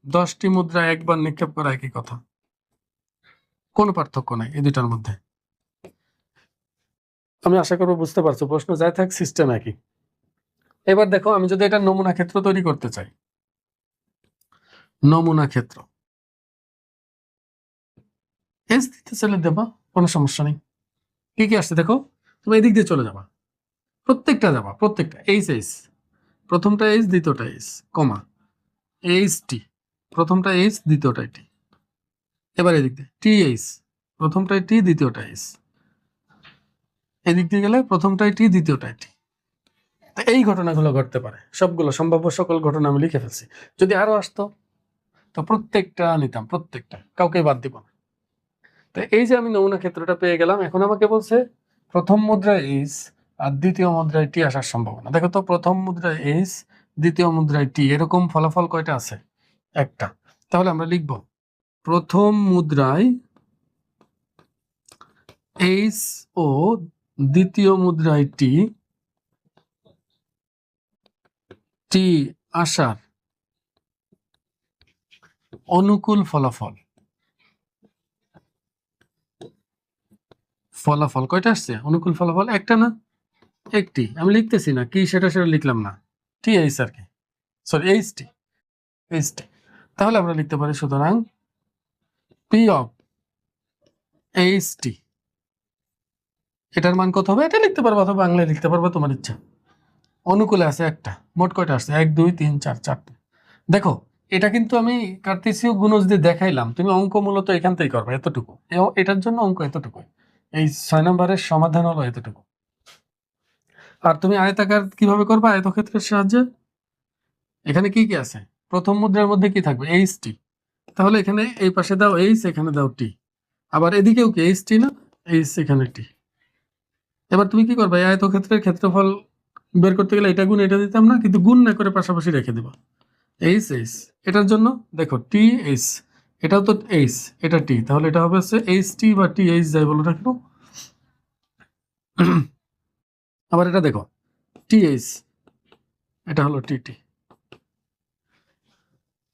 10টি মুদ্রা একবার নিক্ষেপ করা একই কথা, কোনো পার্থক্য নাই এই দুটার মধ্যে। আমি আশা করবো বুঝতে পারছো, প্রশ্ন যাই থাক সিস্টেম একই। এবার দেখো, আমি যদি এটা নমুনা ক্ষেত্র তৈরি করতে চাই, নমুনা ক্ষেত্র এস দিতে চলে দেবা, কোনো সমস্যা নেই। কি কি আসছে দেখো, তুমি এদিক দিয়ে চলে যাবা, প্রত্যেকটা যাবা, প্রত্যেকটা এইচ এইচ, প্রথমটা এইচ, দ্বিতীয়টা এইচ, কমা এইচ টি, প্রথমটা এইচ, দ্বিতীয়টা টি। এবার এদিক দিয়ে টি এইচ, প্রথমটাই টি, দ্বিতীয়টা এইচ। এদিক দিয়ে গেলে প্রথমটাই টি, দ্বিতীয়টাই টি। এই ঘটনাগুলো ঘটতে পারে, সবগুলো সম্ভাব্য সকল ঘটনা আমি লিখে ফেলছি। যদি আরো আসতো তো প্রত্যেকটা নিতাম, প্রত্যেকটা, কাউকে বাদ দিব না। তো এই যে আমি নমুনা ক্ষেত্রটা পেয়ে গেলাম, এখন আমাকে বলছে প্রথম মুদ্রায় এইচ আর দ্বিতীয় মুদ্রায় টি আসার সম্ভাবনা। দেখো তো, প্রথম মুদ্রায় এইচ, দ্বিতীয় মুদ্রায় টি, এরকম ফলাফল কয়টা আছে? একটা। তাহলে আমরা লিখব প্রথম মুদ্রায় এইচ ও দ্বিতীয় মুদ্রায় টি, টি আসার অনুকূল ফলাফল। ফলাফল কয়টা আসছে? অনুকূল ফলাফল একটা না, একটি। আমি লিখতেছি না কি, সেটা লিখলাম না, টি এইচ আর কি, সরি এইচ টি, এইচ টি। তাহলে আমরা লিখতে পারি সুতরাং পি অফ এইচ টি, এটার মান কত হবে? এটা লিখতে পারবো অথবা বাংলায় লিখতে পারবো, তোমার ইচ্ছা। অনুকূলে আছে একটা, মোট কয়টা আসছে? 1 2 3 4, চারটে। দেখো, এটা কিন্তু আমি কার্তেসীয় গুণজ দিয়ে দেখাইলাম, তুমি অঙ্ক মূলত এখান থেকেই করবে, এতটুকু। এটার জন্য অঙ্ক এতটুকু, এই 6 নম্বরের সমাধান হলো এতটুকু। আর তুমি আয়তাকার কিভাবে করবে? আয়তক্ষেত্রের সাহায্যে। এখানে কি কি আছে? প্রথম মুদ্রার মধ্যে কি থাকবে? H T. তাহলে এখানে এই পাশে দাও এইচ, এখানে দাও টি। আবার এদিকেও কি এইচ টি না, এইচ এখানে টি। এবার তুমি কি করবে? এই আয়তক্ষেত্রের ক্ষেত্রফল বের করতে গেলে এটা গুণ এটা দিতাম না, কিন্তু গুণ না করে পাশাপাশি রেখে দেবা এইচ এইচ। এটার জন্য দেখো টি এইচ, এটাও তো এইচ, এটা টি, তাহলে এটা হবে হচ্ছে এইচ টি বা টি এইচ যাই বলো না কেন। আবার এটা দেখো টি এইচ, এটা হলো টি টি।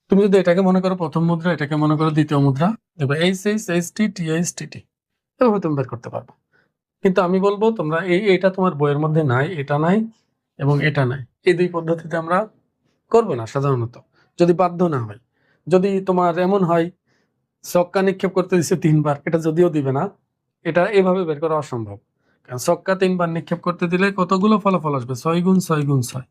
তুমি যদি এটাকে মনে করো প্রথম মুদ্রা, এটাকে মনে করো দ্বিতীয় মুদ্রা, দেখবে H H, H T, T H, T T, এভাবে তুমি বের করতে পারবে। কিন্তু আমি বলবো তোমরা এটা তোমার বইয়ের মধ্যে নাই, এটা নাই এবং এটা নাই, এই দুই পদ্ধতিতে আমরা করবো না সাধারণত, যদি বাধ্য না হয়। যদি তোমার এমন হয় ছক্কা নিক্ষেপ করতে দিচ্ছে 3বার, এটা যদিও দিবে না, এটা এভাবে বের করা অসম্ভব। কারণ ছক্কা 3বার নিক্ষেপ করতে দিলে কতগুলো ফলাফল আসবে? 6 গুণ 6 গুণ 6,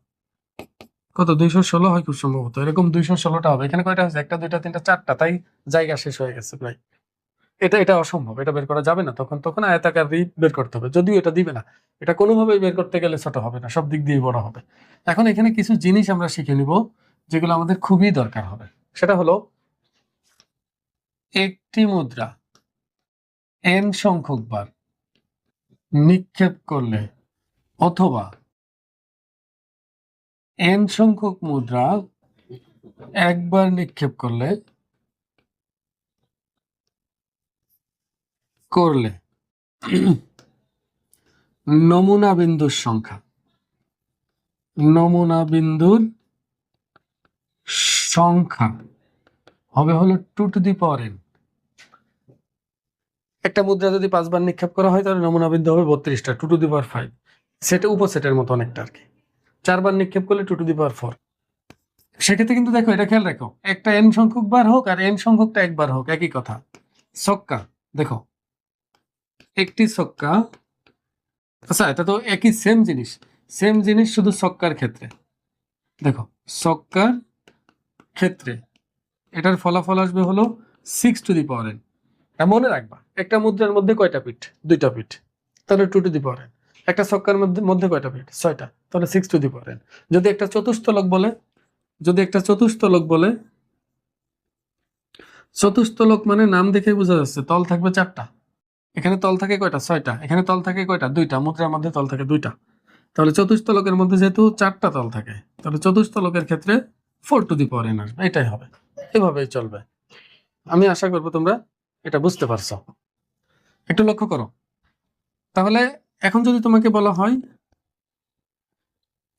কত 216 হয় খুব সম্ভবত, এরকম 216টা হবে। এখানে কয়টা আছে? একটা, দুইটা, তিনটা, চারটা, তাই জায়গা শেষ হয়ে গেছে প্রায়। এটা অসম্ভব, এটা বের করা যাবে না। তখন আয়তাকার বের করতে হবে, যদিও এটা দিবে না। এটা কোনোভাবেই বের করতে গেলে ছোট হবে না, সব দিক দিয়ে বড় হবে। এখন এখানে কিছু জিনিস আমরা শিখে নিব যেগুলো আমাদের খুবই দরকার হবে। সেটা হলো একটি মুদ্রা n সংখ্যক বার নিক্ষেপ করলে অথবা n সংখ্যক মুদ্রা একবার নিক্ষেপ করলে নমুনা বিন্দুর সংখ্যা হবে হলো 2n। একটা মুদ্রা যদি 5 বার নিক্ষেপ করা হয় তাহলে নমুনা বিন্দু হবে 32টা, 2^5। সেটা উপসেটের মতো অনেকটা আর কি। 4 বার নিক্ষেপ করলে 2^4। সেক্ষেত্রে কিন্তু দেখো, এটা খেয়াল রাখো, একটা n সংখ্যক বার হোক আর n সংখ্যকটা একবার হোক, একই কথা। ছক্কা, দেখো একটি ছক্কা, আচ্ছা এটা তো একই সেম জিনিস, শুধু ছক্কার ক্ষেত্রে। দেখো ছক্কার ক্ষেত্রে এটার ফলাফল আসবে হলো 6^n। মনে রাখবা, একটা মুদ্রার মধ্যে কয়টা পিঠ? 2টা পিঠ, তাহলে 2^n। একটা ছক্কার মধ্যে কয়টা পিঠ? 6টা, তাহলে 6^n। যদি একটা চতুস্তলক বলে, চতুস্তলক মানে নাম দেখে বোঝা যাচ্ছে তল থাকবে 4টা, এখানে তল থাকে কয়টা? 6টা, এখানে তল থাকে কয়টা? 2টা, মুদ্রার মধ্যে তল থাকে 2টা। তাহলে চতুস্তলকের মধ্যে যেহেতু 4টা তল থাকে, তাহলে চতুস্তলকের ক্ষেত্রে 4^n আসবে, এটাই হবে। এভাবেই চলবে। আমি আশা করবো তোমরা এটা বুঝতে পারছো। একটু লক্ষ্য করো। তাহলে এখন যদি তোমাকে বলা হয়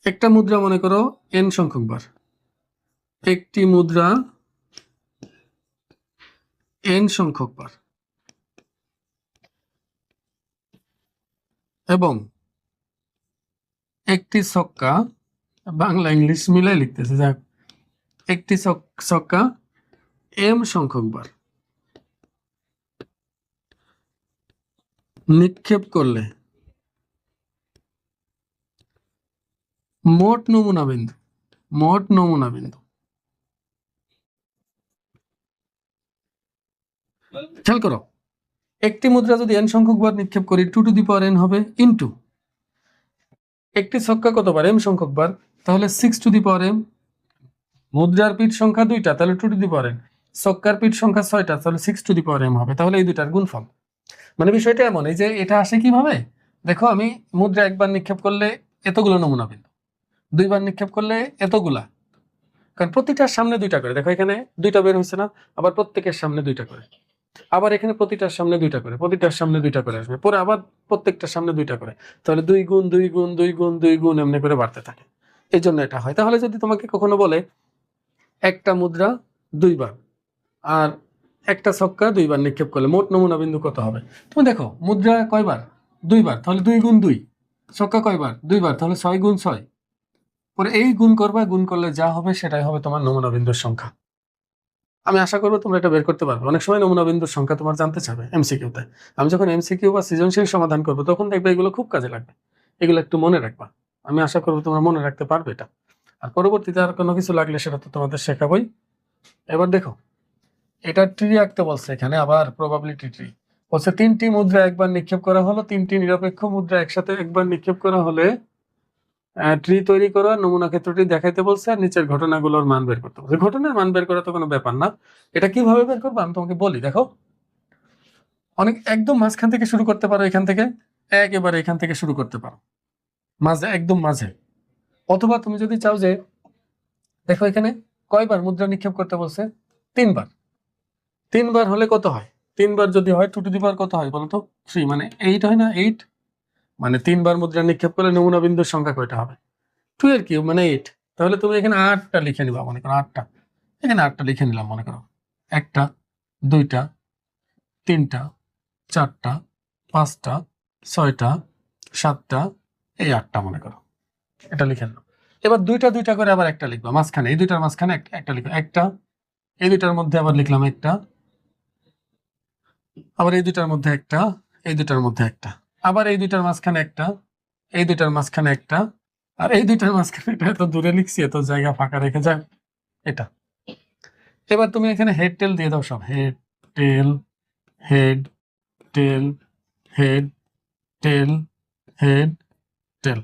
একটা মুদ্রা মনে করো n সংখ্যক বার, একটি মুদ্রা n সংখ্যক বার এবং একটি ছক্কা, বাংলা ইংলিশ মিলাই লিখতেছে, যাক, একটি ছক্কা m সংখ্যক বার নিক্ষেপ করলে মোট নমুনা বিন্দু খেয়াল করো, একটি মুদ্রা যদি n সংখ্যক বার নিক্ষেপ করি 2^n হবে, ইন্টু একটি ছক্কা কতবার? m সংখ্যক বার, তাহলে 6^m। মুদ্রার পিঠ সংখ্যা 2টা, তাহলে 2^n। ছক্কার পিঠ সংখ্যা 6টা, তাহলে 6^m হবে। তাহলে এই দুইটার গুণফল। মানে বিষয়টা এমন, এই যে এটা আসে কিভাবে দেখো, আমি মুদ্রা একবার নিক্ষেপ করলে এতগুলো নমুনা বিন্দু, 2 বার নিক্ষেপ করলে এতগুলা, কারণ প্রতিটার সামনে 2টা করে। দেখো এখানে 2টা বের হয়েছে না, আবার প্রত্যেকের সামনে 2টা করে, আবার এখানে প্রতিটার সামনে 2টা করে, প্রতিটার সামনে 2টা করে আসবে, পরে আবার প্রত্যেকটার সামনে 2টা করে, তাহলে 2 গুণ 2 গুণ 2 গুণ 2 গুণ এমনি করে বাড়তে থাকে। এই জন্য এটা হয়। তাহলে যদি তোমাকে কখনো বলে একটা মুদ্রা 2 বার আর একটা ছক্কা 2 বার নিক্ষেপ করলে মোট নমুনা বিন্দু কত হবে? তুমি দেখো মুদ্রা কয়বার? 2 বার, তাহলে 2 গুণ 2। ছক্কা কয়বার? 2 বার, তাহলে 6 গুণ 6। পরে এই গুণ করবা, গুণ করলে যা হবে সেটাই হবে তোমার নমুনা বিন্দুর সংখ্যা। আমি আশা করবো তোমরা এটা বের করতে পারবে। অনেক সময় নমুনা বিন্দুর সংখ্যা তোমার জানতে চাবে এমসিকিউতে। আমি যখন এমসিকিউ বা সৃজনশীল সমাধান করবো তখন দেখবে এগুলো খুব কাজে লাগবে, এগুলো একটু মনে রাখবা। আমি আশা করবো তোমরা মনে রাখতে পারবে এটা। আর পরবর্তীতে আর কোনো কিছু লাগলে সেটা তো তোমাদের শেখাবোই। এবার দেখো, এটা ট্রি আঁকতে বলছে এখানে, আবার প্রবাবিলিটি ট্রি বলছে 3টি মুদ্রা একবার নিক্ষেপ করা হলো, 3টি নিরপেক্ষ মুদ্রা একসাথে একবার নিক্ষেপ করা হলে ট্রি তৈরি করা, নমুনা ক্ষেত্রটি দেখাইতে বলছে, আর নিচের ঘটনাগুলোর মান বের করতে বলছে। ঘটনার মান বের করা তো কোনো ব্যাপার না, এটা কিভাবে বের করবো আমি তোমাকে বলি। দেখো, অনেক একদম মাঝখান থেকে শুরু করতে পারো, এখান থেকে একেবারে এখান থেকে শুরু করতে পারো, মাঝে একদম মাঝে। অথবা তুমি যদি চাও যে, দেখো এখানে কয়বার মুদ্রা নিক্ষেপ করতে বলছে? 3 বার। 3 বার হলে কত হয়? 3 বার যদি হয় 2^, কত হয় বলতো? 3, মানে 8 হয় না? 8, মানে 3 বার মুদ্রা নিক্ষেপ করলে নমুনা বিন্দুর সংখ্যা কয়টা হবে? 2 এর কিউব মানে 8। তাহলে তুমি এখানে 8টা লিখে নিবা, মনে করো 8টা, এখানে 8টা লিখে নিলাম মনে করো, 1টা 2টা 3টা 4টা 5টা 6টা 7টা, এই 8টা মনে করো, এটা লিখে নিলাম। এবার 2টা করে আবার একটা লিখবা মাঝখানে, এই দুইটার মাঝখানে একটা লিখবা, একটা, এই দুইটার মধ্যে আবার লিখলাম একটা, আবার এই দুইটার মধ্যে একটা, এই দুইটার মধ্যে একটা, আবার এই দুইটার মাঝখানে একটা, এই দুইটার মাঝখানে একটা, আর এই দুইটার মাঝখানে এটা এত দূরে লিখছি, এত জায়গা ফাঁকা রেখে যায় এটা। এবার তুমি এখানে হেড টেল দিয়ে দাও সব, হেড টেল হেড টেল হেড টেল হেড টেল।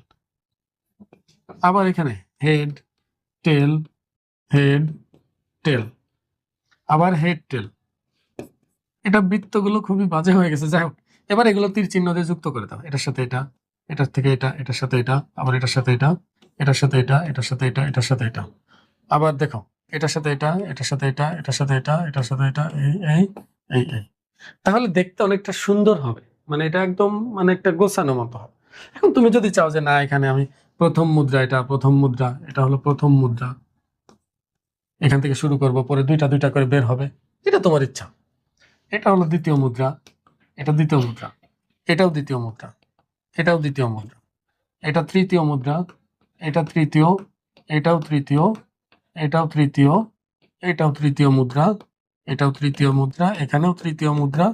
আবার এখানে হেড টেল হেড টেল, আবার হেড টেল। এটা বৃত্তগুলো খুবই বাজে হয়ে গেছে, যাই হোক। এবার এগুলো তীর চিহ্ন দিয়ে যুক্ত করে দাও, এটার সাথে এটা, এটার থেকে এটা, এটার সাথে এটা, আবার এটার সাথে এটা, এটার সাথে এটা, এটার সাথে এটা, এটার সাথে এটা। আবার দেখো, এটার সাথে এটা, এটার সাথে এটা, এটার সাথে এটা, এটার সাথে এটা, এই এই এই এই। তাহলে দেখতে অনেকটা সুন্দর হবে, মানে এটা একদম মানে একটা গোছানো মতো হবে। এখন তুমি যদি চাও যে না, এখানে আমি প্রথম মুদ্রা, এটা প্রথম মুদ্রা, এটা হলো প্রথম মুদ্রা, এখান থেকে শুরু করব, পরে দুইটা দুইটা করে বের হবে, এটা তোমার ইচ্ছা। এটা হলো দ্বিতীয় মুদ্রা, এটা দ্বিতীয় মুদ্রা, এটাও দ্বিতীয় মুদ্রা, এটাও দ্বিতীয় মুদ্রা, এটা তৃতীয় মুদ্রা, এটা তৃতীয়, এটাও তৃতীয়, এটাও তৃতীয়, এটাও তৃতীয় মুদ্রা, এটাও তৃতীয় মুদ্রা, এখানেও তৃতীয় মুদ্রা,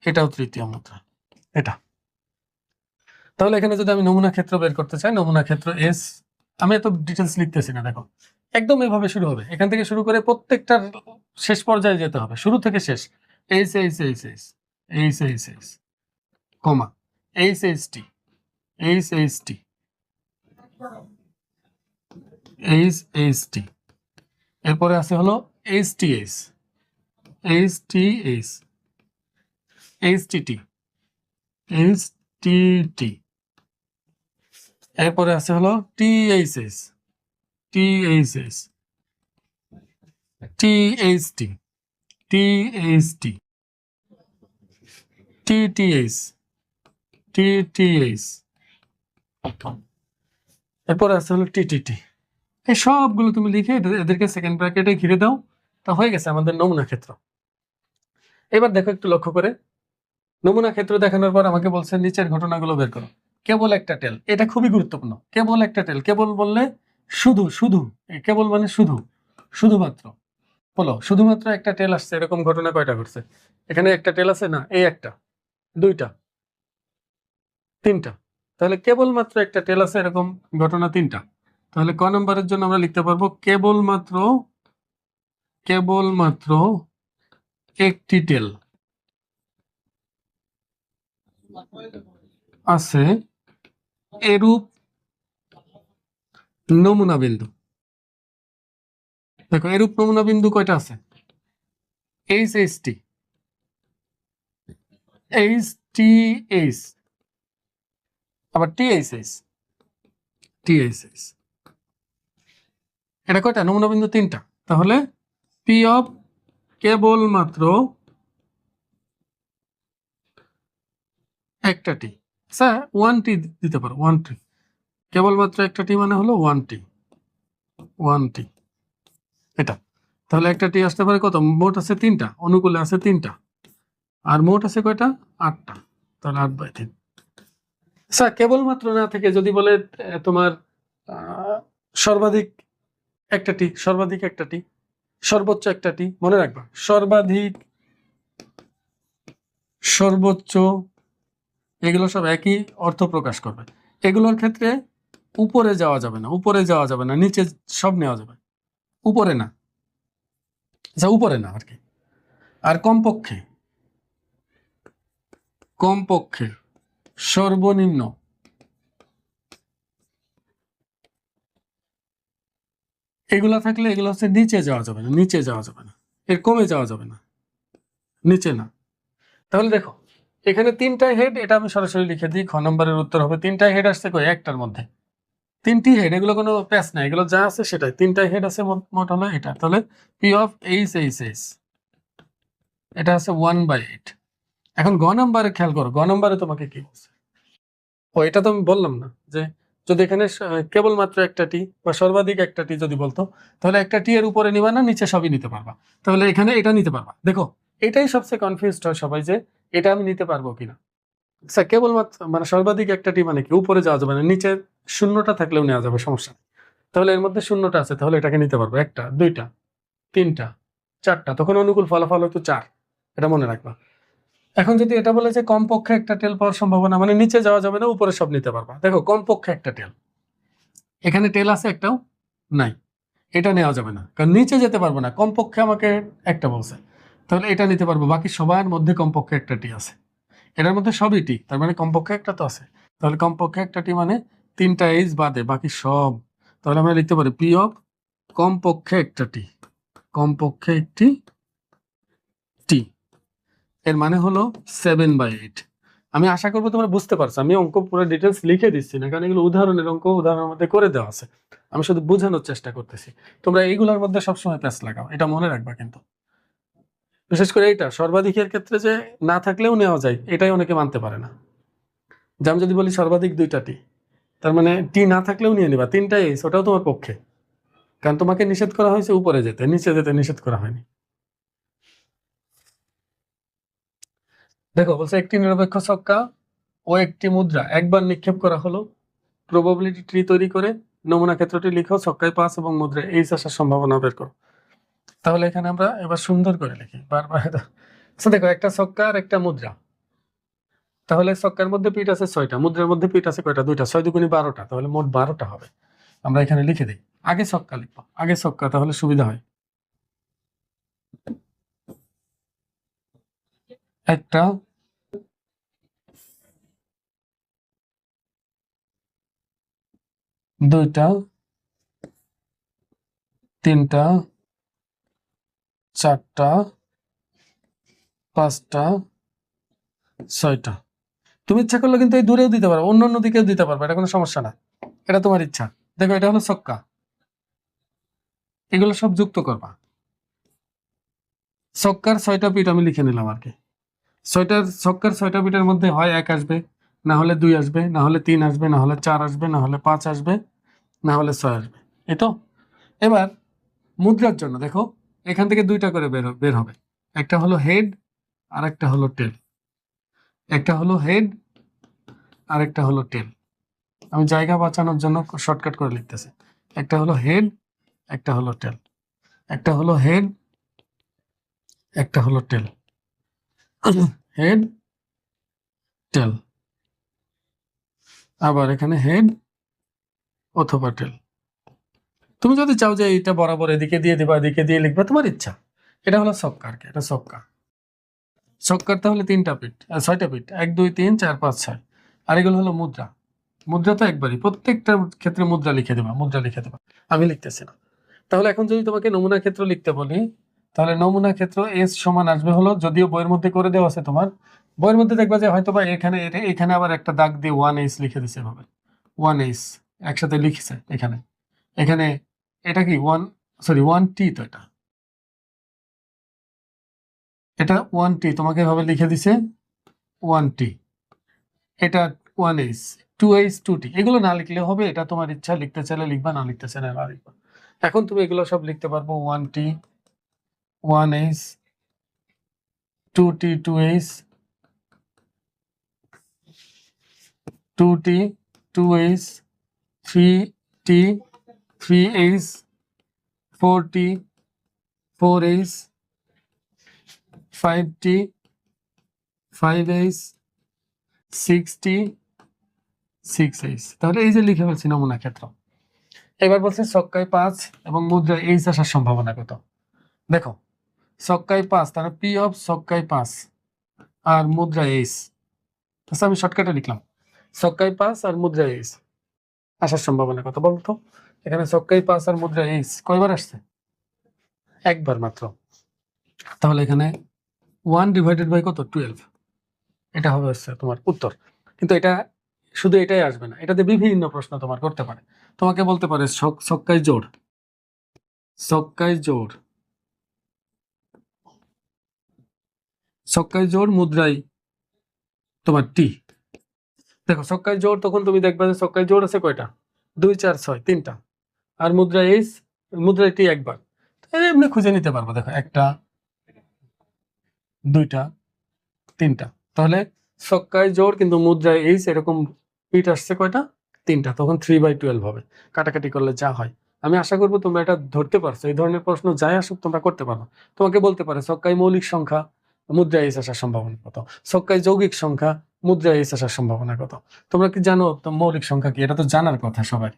এটাও তৃতীয় মুদ্রা, এটা। তাহলে এখানে যদি আমি নমুনা ক্ষেত্র বের করতে চাই, নমুনা ক্ষেত্র এস, আমি এত ডিটেলস লিখতেছি না, দেখো একদম এভাবে শুরু হবে, এখান থেকে শুরু করে প্রত্যেকটার শেষ পর্যায়ে যেতে হবে, শুরু থেকে শেষ। H H H H H H H comma H H T H H T H H T, এরপরে আছে হলো H T H H T H H T T H T T, এরপরে আছে হলো T H S T H S T H T T H T T T H T T H, এরপরে আছে হলো টি T টি। এই সবগুলো তুমি লিখে এদেরকে সেকেন্ড ব্র্যাকেটে ঘিরে দাও, তা হয়ে গেছে আমাদের নমুনা ক্ষেত্র। এবার দেখো একটু লক্ষ্য করে, নমুনা ক্ষেত্র দেখানোর পর আমাকে বলছে নিচের ঘটনাগুলো বের করো। কেবল একটা টেল, এটা খুবই গুরুত্বপূর্ণ। কেবল একটা টেল, কেবল বললে শুধু, শুধু কেবল মানে শুধু, শুধুমাত্র। বলো শুধুমাত্র একটা টেল আসছে, এরকম ঘটনা কয়টা ঘটছে? এখানে একটা টেল আছে না, এই একটা, দুইটা, তিনটা। তাহলে কেবলমাত্র একটা টেল আছে, এরকম ঘটনা তিনটা। তাহলে ক নম্বরের জন্য আমরা লিখতে পারবো কেবলমাত্র, কেবলমাত্র একটি টেল আছে, এরূপ নমুনা বিন্দু। দেখো এরূপ নমুনা বিন্দু কয়টা আছে? H H T H T H, আবার T H H T H H, এটা কয়টা নমুনা বিন্দু? তিনটা। তাহলে পি অফ কেবলমাত্র একটা টি, স্যার ওয়ান টি দিতে পারো, ওয়ান টি, কেবলমাত্র একটা টি মানে হলো ওয়ান টি, ওয়ান টি, এটা। তাহলে একটা টি আসতে পারে কত? মোট আছে তিনটা, অনুকূলে আছে তিনটা, আর মোট আছে কয়টা? আটটা। তাহলে 8/3। স্যার কেবলমাত্র না থেকে যদি বলে তোমার সর্বাধিক একটা টি, সর্বাধিক একটা টি, সর্বোচ্চ একটা টি, মনে রাখবা সর্বাধিক, সর্বোচ্চ, এগুলো সব একই অর্থ প্রকাশ করবে। এগুলোর ক্ষেত্রে উপরে যাওয়া যাবে না, উপরে যাওয়া যাবে না, নিচে সব নেওয়া যাবে, উপরে না, আচ্ছা উপরে না আর কি। আর কমপক্ষে, কমপক্ষে সর্বনিম্ন, এগুলা থাকলে এগুলো হচ্ছে নিচে যাওয়া যাবে না, নিচে যাওয়া যাবে না, এর কমে যাওয়া যাবে না, নিচে না। তাহলে দেখো এখানে তিনটায় হেড, এটা আমি সরাসরি লিখে দিই, খ নম্বরের উত্তর হবে তিনটায় হেড আসছে কই? একটার মধ্যে তিনটি হেড, এগুলো কোনো প্যাচ নাই, এগুলো যা আছে সেটাই, তিনটায় হেড আছে মোট হলো এটা। তাহলে P of H H H, এটা আছে 1/8। এখন গ নম্বরে খেয়াল করো, গ নম্বরে তোমাকে কি বলছে? ও এটা তো আমি বললাম না যে যদি এখানে কেবলমাত্র একটা টি বা সর্বাধিক একটা টি যদি বলতো, তাহলে একটা টি এর উপরে নিবা না নিচে সবই নিতে পারবা, তাহলে এখানে এটা নিতে পারবা। দেখো এটাই সবচেয়ে কনফিউজড হয় সবাই, যে এটা আমি নিতে পারবো কিনা। আচ্ছা কেবলমাত্র মানে সর্বাধিক একটা টি মানে কি? উপরে যাওয়া যাবে না, নিচে শূন্যটা থাকলেও নেওয়া যাবে, সমস্যা নেই। তাহলে এর মধ্যে শূন্যটা আছে, তাহলে এটাকে নিতে পারবো। একটা, দুইটা, তিনটা, চারটা, তখন অনুকূল ফলাফল হতো 4, এটা মনে রাখবা। এখন যদি এটা বলে যে কমপক্ষে একটা টেল পাওয়ার সম্ভাবনা, মানে নিচে যাওয়া যাবে না, উপরে সব নিতে পারবা। দেখো কমপক্ষে একটা টেল, এখানে টেল আছে একটাও নাই, এটা নেওয়া যাবে না, কারণ নিচে যেতে পারবো না, কমপক্ষে আমাকে একটা বলছে, তাহলে এটা নিতে পারবো, বাকি সবার মধ্যে কমপক্ষে একটা টি আছে, এটার মধ্যে সবই টি, তার মানে কমপক্ষে একটা তো আছে, তাহলে কমপক্ষে একটা টি মানে 3টা এইচ বাদে বাকি সব, তাহলে আমরা লিখতে পারি পি অফ কমপক্ষে একটা টি, কমপক্ষে একটি টি, এর মানে হলো 7/8। আমি আশা করবো তোমরা বুঝতে পারছো, আমি অঙ্ক পুরো ডিটেলস লিখে দিচ্ছি না, কারণ এগুলো উদাহরণের অঙ্ক, উদাহরণের মধ্যে করে দেওয়া আছে, আমি শুধু বোঝানোর চেষ্টা করতেছি। তোমরা এইগুলোর মধ্যে সবসময় প্যাচ লাগাও, এটা মনে রাখবা কিন্তু। বিশেষ করে এইটা সর্বাধিকের ক্ষেত্রে যে না থাকলেও নেওয়া যায়, এটাই অনেকে মানতে পারে না। যে আমি যদি বলি সর্বাধিক 2টা টি, তার মানে টি না থাকলেও নিয়ে নিবা, 3টা এইচ, ওটাও তোমার পক্ষে, কারণ তোমাকে নিষেধ করা হয়েছে উপরে যেতে, নিচে যেতে নিষেধ করা হয়নি। দেখো বলছে একটি নিরপেক্ষ ছক্কা ও একটি মুদ্রা একবার নিক্ষেপ করা হলো, প্রবাবিলিটি ট্রি তৈরি করে নমুনা ক্ষেত্রটি লিখো, ছক্কায় 5 এবং মুদ্রায় এইচ আসার সম্ভাবনা বের করো। তাহলে এখানে আমরা এবার সুন্দর করে লিখি, বারবার। আচ্ছা দেখো, একটা ছক্কা আর একটা মুদ্রা, তাহলে ছক্কার মধ্যে পিঠ আছে 6টা, মুদ্রার মধ্যে পিঠ আছে কয়টা? 2টা, 6 দুগুণে 12টা, তাহলে মোট 12টা হবে। আমরা এখানে লিখে দিই, আগে ছক্কা লিখবো, আগে ছক্কা, তাহলে সুবিধা হয়। একটা, দুইটা, তিনটা, চারটা, 5টা, 6টা। তুমি ইচ্ছা করলে কিন্তু এই দূরেও দিতে পারো, অন্য অন্য দিকেও দিতে পারবে, এটা কোনো সমস্যা না, এটা তোমার ইচ্ছা। দেখো এটা হলো ছক্কা, এগুলো সব যুক্ত করবা। ছক্কার 6টা পিঠ আমি লিখে নিলাম আর কি, ছক্কার 6টা পিঠের মধ্যে হয় 1 আসবে, না হলে 2 আসবে, না হলে 3 আসবে, না হলে 4 আসবে, না হলে 5 আসবে, না হলে 6 আসবে, এই তো। এবার মুদ্রার জন্য দেখো, এখান থেকে 2টা করে বের হবে, একটা হলো হেড আর একটা হলো টেল, একটা হলো হেড আর একটা হলো টেল। আমি জায়গা বাঁচানোর জন্য শর্টকাট করে লিখতেছি, একটা হলো হেড, একটা হলো টেল, একটা হলো হেড, একটা হলো টেল, হেড টেল, আবার এখানে হেড অথবা টেল। তুমি যদি চাও যে এটা বরাবর এদিকে দিয়ে দিবা, এদিকে দিয়ে লিখবা, তোমার ইচ্ছা। এটা হলো ছক্কা আর কি, এটা ছক্কা। ছক্কার তাহলে 3টা পিঠ, 6টা পিঠ, 1 2 3 4 5 6, আর এগুলো হলো মুদ্রা। মুদ্রা তো একবারই, প্রত্যেকটা ক্ষেত্রে মুদ্রা লিখে দেবা, মুদ্রা লিখে দেবা, আমি লিখতেছি না। তাহলে এখন যদি তোমাকে নমুনা ক্ষেত্র লিখতে বলি, তাহলে নমুনা ক্ষেত্র এস সমান আসবে হলো, যদিও বইয়ের মধ্যে করে দেওয়া আছে, তোমার বইয়ের মধ্যে দেখবা যে হয়তো বা এখানে এখানে আবার একটা দাগ দিয়ে 1H লিখে দিছে, এভাবে 1H একসাথে লিখছে এখানে, এখানে এটা কি 1T, তো এটা 1T তোমাকে এভাবে লিখে দিছে 1T, এটা 1H, 2H, 2T, এগুলো না লিখলে হবে, এটা তোমার ইচ্ছা, লিখতে চাইলে লিখবা, না লিখতে চাইলে না লিখবা। এখন তুমি এগুলো সব লিখতে পারবো, 1T, 1H, 2T, 2H, 2T, 2H, 3T, 3H, 4T, 4H, 5T, 5H, 6T, 6H। তাহলে এই যে লিখে ফেলছি নমুনা ক্ষেত্র। এবার বলছে ছক্কায় 5 এবং মুদ্রায় এইচ আসার সম্ভাবনা কত। দেখো ছক্কায় 5, তাহলে পি অফ ছক্কায় 5 আর মুদ্রায় এইচ, আচ্ছা আমি শর্টকাটে লিখলাম, ছক্কায় 5 আর মুদ্রায় এইচ আসার সম্ভাবনা কত বলতো। এখানে ছক্কায় 5 আর মুদ্রায় এইচ কয়বার আসছে? একবার মাত্র। তাহলে এখানে 1/কত? 12, এটা হবে হচ্ছে তোমার উত্তর। কিন্তু এটা শুধু এটাই আসবে না, এটাতে বিভিন্ন প্রশ্ন তোমার করতে পারে, তোমাকে বলতে পারে ছক্কায় জোড়, ছক্কায় জোড়, ছক্কায় জোড় মুদ্রায় তোমার টি। দেখো ছক্কায় জোড়, তখন তুমি দেখবে যে ছক্কায় জোড় আছে কয়টা? 2 4 6, 3টা, আর মুদ্রায় এইচ, মুদ্রায় টি একবার, এমনি খুঁজে নিতে পারবো। দেখো 1টা, 2টা, 3টা, তাহলে ছক্কায় জোড় কিন্তু মুদ্রায় এইচ এরকম পিঠ আসছে কয়টা? 3টা, তখন 3/12 হবে, কাটাকাটি করলে যা হয়। আমি আশা করবো তোমরা এটা ধরতে পারছো, এই ধরনের প্রশ্ন যাই আসুক তোমরা করতে পারো। তোমাকে বলতে পারে ছক্কায় মৌলিক সংখ্যা, মুদ্রায় এইচ আসার সম্ভাবনা কত, ছক্কায় যৌগিক সংখ্যা, মুদ্রায় এইচ আসার সম্ভাবনা কত। তোমরা কি জানো তো মৌলিক সংখ্যা কি? এটা তো জানার কথা সবাই।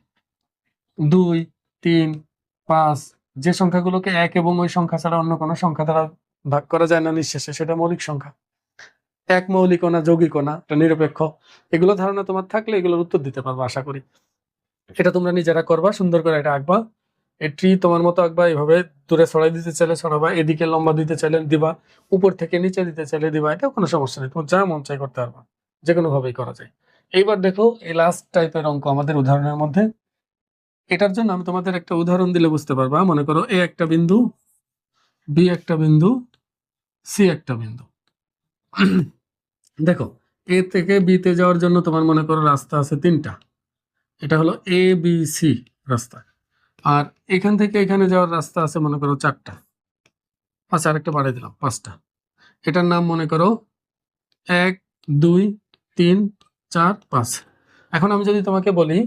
2, 3, 5 যে সংখ্যাগুলোকে 1 এবং ওই সংখ্যা ছাড়া অন্য কোনো সংখ্যা দ্বারা ভাগ করা যায় না নিঃশেষে, সেটা মৌলিক সংখ্যা। 1 মৌলিক না যৌগিক না, এটা নিরপেক্ষ। এগুলো ধারণা তোমার থাকলে এগুলোর উত্তর দিতে পারবো আশা করি। এটা তোমরা নিজেরা করবা, সুন্দর করে এটা আঁকবা। এই ট্রি তোমার মতো আঁকবা, এইভাবে দূরে ছড়াই দিতে চাইলে ছড়াবা, এদিকে লম্বা দিতে চাইলে দিবা, উপর থেকে নিচে দিতে চাইলে দিবা, এটা কোনো সমস্যা নেই, তোমার যা মন চাই করতে পারবা, যে কোনো ভাবেই করা যায়। এইবার দেখো এই লাস্ট টাইপের অঙ্ক আমাদের উদাহরণের মধ্যে। এটার জন্য আমি তোমাদের একটা উদাহরণ দিলে বুঝতে পারবা। মনে করো এ একটা বিন্দু, বি একটা বিন্দু, সি একটা বিন্দু। দেখো এ থেকে বি তে যাওয়ার জন্য তোমার মনে করো রাস্তা আছে 3টা। এটা হলো এ বি সি রাস্তা। আর এখান থেকে এখানে যাওয়ার রাস্তা আছে মনে করো 4টা। আচ্ছা আরেকটা বাড়িয়ে দিলাম 5টা। এটার নাম মনে করো 1, 2, 3, 4, 5। এখন আমি যদি তোমাকে বলি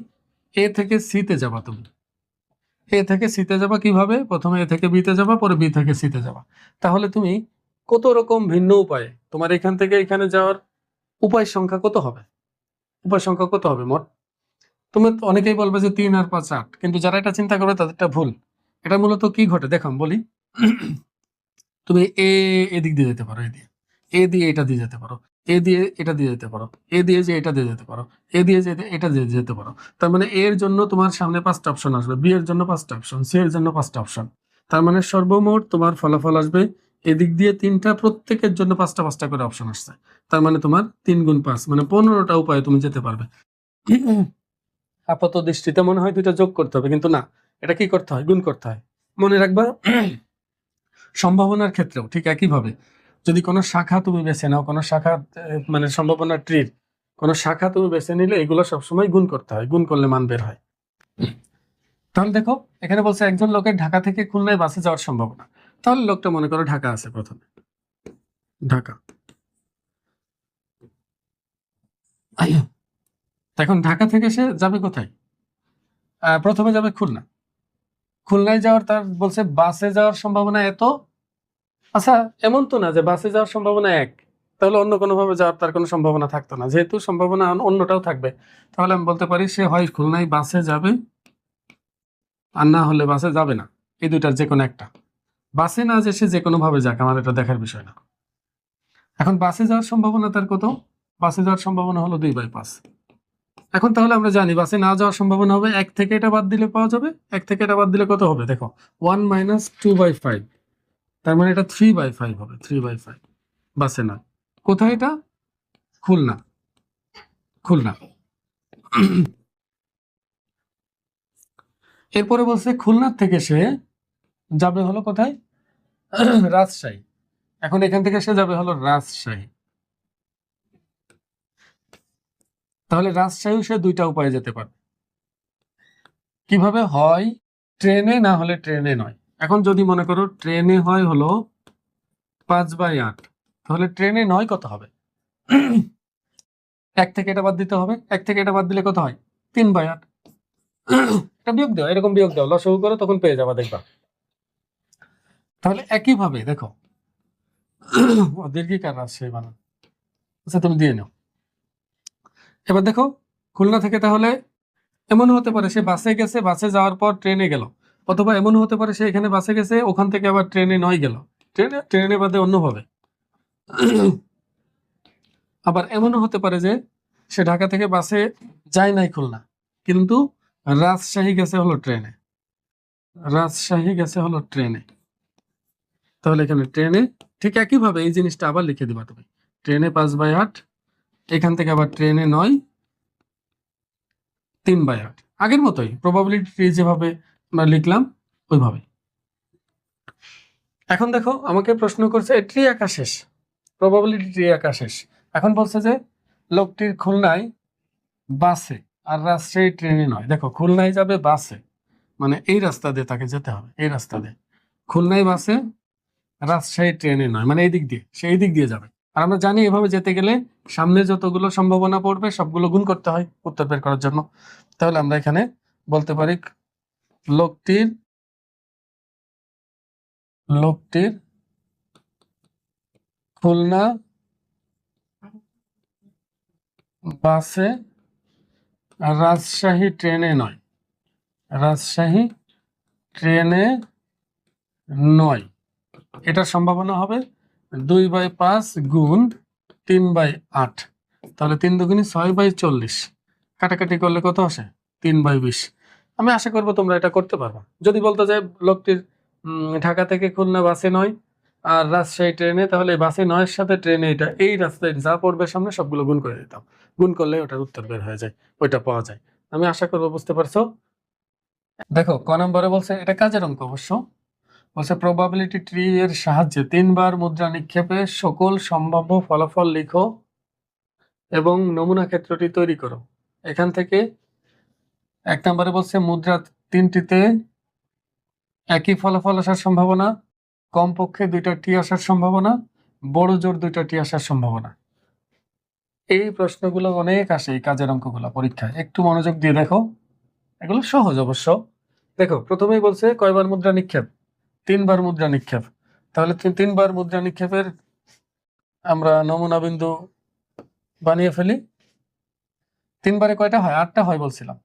এ থেকে সি তে যাবা, তুমি এ থেকে সি তে যাবা কিভাবে? প্রথমে এ থেকে বি তে যাবা, পরে বি থেকে সি তে যাবা। তাহলে তুমি কত রকম ভিন্ন উপায়ে তোমার এখান থেকে এখানে যাওয়ার উপায় সংখ্যা কত হবে? উপায় সংখ্যা কত হবে মোট? তুমি অনেকেই বলবে যে 3 আর 5 8, কিন্তু যারা এটা চিন্তা করবে তাদেরটা ভুল। এটা মূলত কি ঘটে দেখো আমি বলি। তুমি এদিক দিয়ে যেতে পারো, এ দিয়ে এটা দিয়ে যেতে পারো, এ দিয়ে এটা দিয়ে যেতে পারো, এ দিয়ে যে এটা দিয়ে যেতে পারো, এ দিয়ে যে এটা দিয়ে যেতে পারো। তার মানে এর জন্য তোমার সামনে 5টা অপশন আসবে, বি এর জন্য 5টা অপশন, সি এর জন্য 5টা অপশন। তার মানে সর্বমোট তোমার ফলাফল আসবে এদিক দিয়ে 3টা, প্রত্যেকের জন্য 5টা 5টা করে অপশন আসছে। তার মানে তোমার 3 গুণ 5 মানে 15টা উপায়ে তুমি যেতে পারবে। আপাত দৃষ্টিতে মনে হয় 2টা যোগ করতে হবে, কিন্তু না, এটা কি করতে হয়? গুণ করতে হয়। মনে রাখবা সম্ভাবনার ক্ষেত্রেও ঠিক একইভাবে যদি কোনো শাখা তুমি বেছে নাও, কোনো শাখা মানে সম্ভাবনা ট্রির কোনো শাখা তুমি বেছে নিলে এগুলো সবসময় গুণ করতে হয়, গুণ করলে মান বের হয়। তাহলে দেখো এখানে বলছে একজন লোকের ঢাকা থেকে খুলনায় বাসে যাওয়ার সম্ভাবনা। তাহলে লোকটা মনে করো ঢাকা আছে, প্রথমে ঢাকা। এখন ঢাকা থেকে সে যাবে কোথায়? প্রথমে যাবে খুলনা। খুলনায় যাওয়ার তার বলছে বাসে যাওয়ার সম্ভাবনা এত। আচ্ছা এমন তো না যে বাসে যাওয়ার সম্ভাবনা 1, তাহলে অন্য কোনো ভাবে যাওয়ার তার কোনো সম্ভাবনা থাকতো না, যেহেতু সম্ভাবনা অন্যটাও থাকবে। তাহলে আমি বলতে পারি সে হয় খুলনায় বাসে যাবে, আর না হলে বাসে যাবে না। এই দুইটার যে কোনো একটা। বাসে না যে সে যে কোনো ভাবে যাক, আমার এটা দেখার বিষয় না। এখন বাসে যাওয়ার সম্ভাবনা তার কত? বাসে যাওয়ার সম্ভাবনা হলো 2/5। এখন তাহলে আমরা জানি বাসে না যাওয়ার সম্ভাবনা হবে 1 থেকে এটা বাদ দিলে পাওয়া যাবে। 1 থেকে এটা বাদ দিলে কত হবে দেখো, 1 - 2/5। তার মানে এটা 3/5 হবে, 3/5। বাসে না, কোথায় এটা? খুলনা, খুলনা। এরপরে বলছে খুলনার থেকে সে যাবে হলো কোথায়? রাজশাহী। এখন এখান থেকে সে যাবে হলো রাজশাহী। তাহলে রাজশাহী সে 2টা উপায়ে যেতে পারে। কিভাবে? হয় ট্রেনে, না হলে ট্রেনে নয়। এখন যদি মনে করো ট্রেনে হয় হলো 5/8, তাহলে ট্রেনে নয় কত হবে? 1 থেকে এটা বাদ দিতে হবে, 1 থেকে এটা বাদ দিলে কত হয়? 3/8। এটা বিয়োগ দাও, এরকম বিয়োগ দাও, লসাগু করো, তখন পেয়ে যাবা, দেখবা। তাহলে একইভাবে দেখো দীর্ঘিকার রাজশাহী বানান। আচ্ছা তুমি দিয়ে নাও। এবার দেখো খুলনা থেকে তাহলে এমন হতে পারে সে বাসে গেছে, বাসে যাওয়ার পর ট্রেনে গেল, অথবা এমন হতে পারে সে এখানে বাসে গেছে, ওখান থেকে আবার ট্রেনে নয় গেল, ট্রেনে বাদে অন্যভাবে। আবার এমনও হতে পারে যে সে ঢাকা থেকে বাসে যায় নাই খুলনা, কিন্তু রাজশাহী গেছে হলো ট্রেনে, রাজশাহী গেছে হলো ট্রেনে। তাহলে এখানে ট্রেনে ঠিক একইভাবে এই জিনিসটা আবার লিখে দিবা তুমি, ট্রেনে 5/8, এখান থেকে আবার ট্রেনে নয়, 3/8। আগের মতোই প্রবাবিলিটি যেভাবে আমরা লিখলাম ওইভাবে। এখন দেখো আমাকে প্রশ্ন করছে ট্রি আঁকা শেষ, প্রবাবিলিটি ট্রি আঁকা শেষ। এখন বলছে যে লোকটির খুলনায় বাসে আর রাজশাহী ট্রেনে নয়। দেখো খুলনায় যাবে বাসে, মানে এই রাস্তা দিয়ে তাকে যেতে হবে, এই রাস্তা দিয়ে। খুলনায় বাসে, রাজশাহী ট্রেনে নয়, মানে এই দিক দিয়ে, সে এই দিক দিয়ে যাবে। আর আমরা জানি এভাবে যেতে গেলে সামনে যতগুলো সম্ভাবনা পড়বে সবগুলো গুণ করতে হয় উত্তর বের করার জন্য। তাহলে আমরা এখানে বলতে পারি লোকটির লোকটির খুলনা বাসে আর রাজশাহী ট্রেনে নয়। রাজশাহী ট্রেনে 9, এটার সম্ভাবনা হবে 2/5 গুণ 3/8, তাহলে 3 দুগুণী 6/40, কাটাকাটি করলে কত আসে 3/20। আমি আশা করবো তোমরা এটা করতে পারবা। যদি বলতে যায় লোকটির ঢাকা থেকে খুলনা বাসে 9 আর রাজশাহী ট্রেনে, তাহলে বাসে 9 এর সাথে ট্রেনে এটা এই রাস্তায় যা পড়বে সামনে সবগুলো গুণ করে দিতাম, গুণ করলে ওটার উত্তর বের হয়ে যায়, ওইটা পাওয়া যায়। আমি আশা করবো বুঝতে পারছো। দেখো ক নম্বরে বলছে, এটা কাজের অঙ্ক অবশ্য, বলছে প্রবাবিলিটি ট্রি এর সাহায্যে 3বার মুদ্রা নিক্ষেপে সকল সম্ভাব্য ফলাফল লিখো এবং নমুনা ক্ষেত্রটি তৈরি করো। এখান থেকে 1 নম্বরে বলছে মুদ্রা 3টিতে একই ফলাফল আসার সম্ভাবনা, কমপক্ষে 2টা টি আসার সম্ভাবনা, বড় জোর 2টা টি আসার সম্ভাবনা। এই প্রশ্নগুলো অনেক আসে এই কাজের অঙ্কগুলো পরীক্ষায়, একটু মনোযোগ দিয়ে দেখো, এগুলো সহজ অবশ্য। দেখো প্রথমেই বলছে কয়বার মুদ্রা নিক্ষেপ, 3বার মুদ্রা নিক্ষেপ, তাহলে 3বার মুদ্রা নিক্ষেপের আমরা নমুনা বিন্দু বানিয়ে ফেলি। 3বারে কয়টা হয়, 8টা হয় বলছিলাম,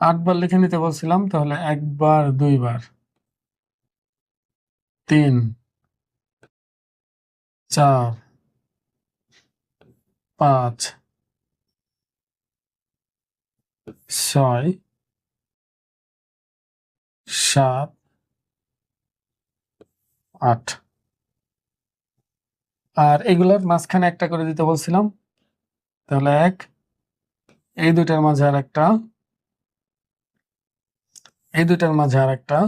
8বার লিখে নিতে বলছিলাম, তাহলে 1 বার 2 বার 3 4 5 6 7 8, আর এগুলোর মাঝখানে একটা করে দিতে বলছিলাম, তাহলে 1, এই দুইটার মাঝে আর একটা, এই দুইটার মাঝে আর একটা,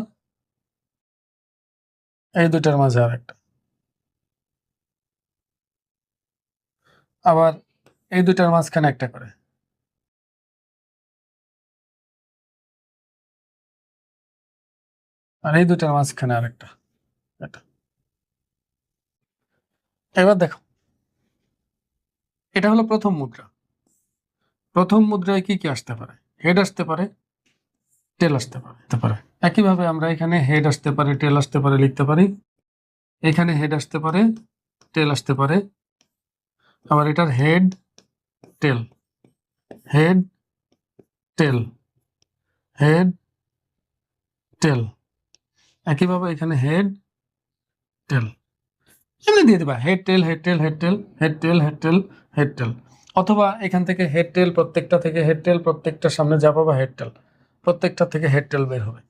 এই দুইটার মাঝে আর একটা, আবার এই দুইটার মাঝখানে একটা করে, আর এই দুইটার মাঝখানে আর একটা। এবার দেখো এটা হলো প্রথম মুদ্রা। প্রথম মুদ্রায় কি কি আসতে পারে, হেড আসতে পারে, টেল আসতে পারে। একইভাবে আমরা এখানে হেড আসতে পারে, টেল আসতে পারে লিখতে পারি, এখানে হেড আসতে পারে, টেল আসতে পারে, আবার এটার হেড টেল, হেড টেল, হেড টেল, একইভাবে এখানে হেড টেল, এমনি দিয়ে দিবা হেড টেল হেড টেল হেড টেল হেড টেল হেড টেল হেড টেল, অথবা এখান থেকে হেড টেল প্রত্যেকটা থেকে হেড টেল প্রত্যেকটার সামনে যা পাবা হেড টেল, প্রত্যেকটা থেকে হেড টেল বের হবে।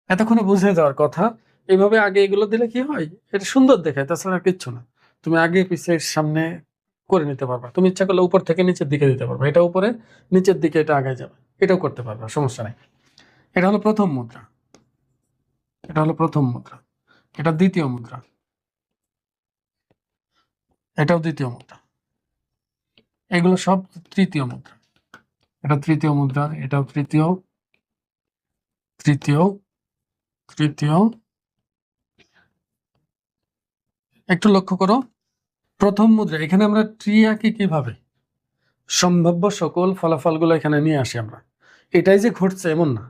এতক্ষণে বুঝে যাওয়ার কথা। এইভাবে আগে এগুলো দিলে কি হয়, এটা সুন্দর দেখায়, তাছাড়া আর কিচ্ছু না। তুমি আগে পিছিয়ে সামনে করে নিতে পারবা, তুমি ইচ্ছা করলে উপর থেকে নিচের দিকে দিতে পারবা, এটা উপরে নিচের দিকে এটা আগে যাবে, এটাও করতে পারবা, সমস্যা নাই। এটা হলো প্রথম মুদ্রা, এটা হলো প্রথম মুদ্রা, এটা দ্বিতীয় মুদ্রা, এটাও দ্বিতীয় মুদ্রা, এগুলো সব তৃতীয় মুদ্রা, এটা তৃতীয় মুদ্রা, এটাও তৃতীয়, তৃতীয়, তৃতীয়। একটু লক্ষ্য করো প্রথম মুদ্রা, এখানে আমরা ট্রি আঁকি কিভাবে, সম্ভাব্য সকল ফলাফলগুলো এখানে নিয়ে আসি আমরা, এটাই যে ঘটছে এমন না,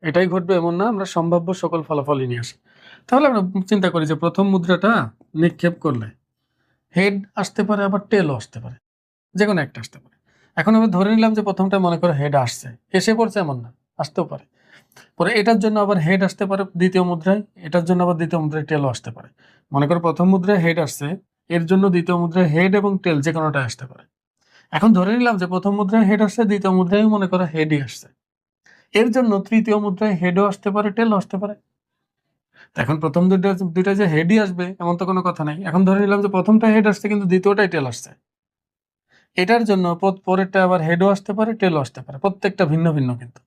এটাই ঘটবে এমন না, আমরা সম্ভাব্য সকল ফলাফলই নিয়ে আসি। তাহলে আমরা চিন্তা করি যে প্রথম মুদ্রাটা নিক্ষেপ করলে হেড আসতে পারে, আবার টেলও আসতে পারে, যে কোনো একটা আসতে পারে। এখন আমি ধরে নিলাম যে প্রথমটা মনে করো হেড আসছে, এসে পড়ছে এমন না, আসতেও পারে। পরে এটার জন্য আবার হেড আসতে পারে দ্বিতীয় মুদ্রায়, এটার জন্য আবার দ্বিতীয় মুদ্রায় টেলও আসতে পারে। মনে করো প্রথম মুদ্রায় হেড আসছে, এর জন্য দ্বিতীয় মুদ্রায় হেড এবং টেল যে কোনোটাই আসতে পারে। এখন ধরে নিলাম যে প্রথম মুদ্রায় হেড আসছে, দ্বিতীয় মুদ্রায় মনে করো হেডই আসছে, এর জন্য তৃতীয় মুদ্রায় হেডও আসতে পারে, টেলও আসতে পারে। এখন প্রথম দুইটা যে হেডই আসবে এমন তো কোনো কথা নাই। এখন ধরে নিলাম যে প্রথমটা হেড আসছে কিন্তু দ্বিতীয়টাই টেল আসছে, এটার জন্য পরেরটা আবার হেডও আসতে পারে, টেলও আসতে পারে, প্রত্যেকটা ভিন্ন ভিন্ন। কিন্তু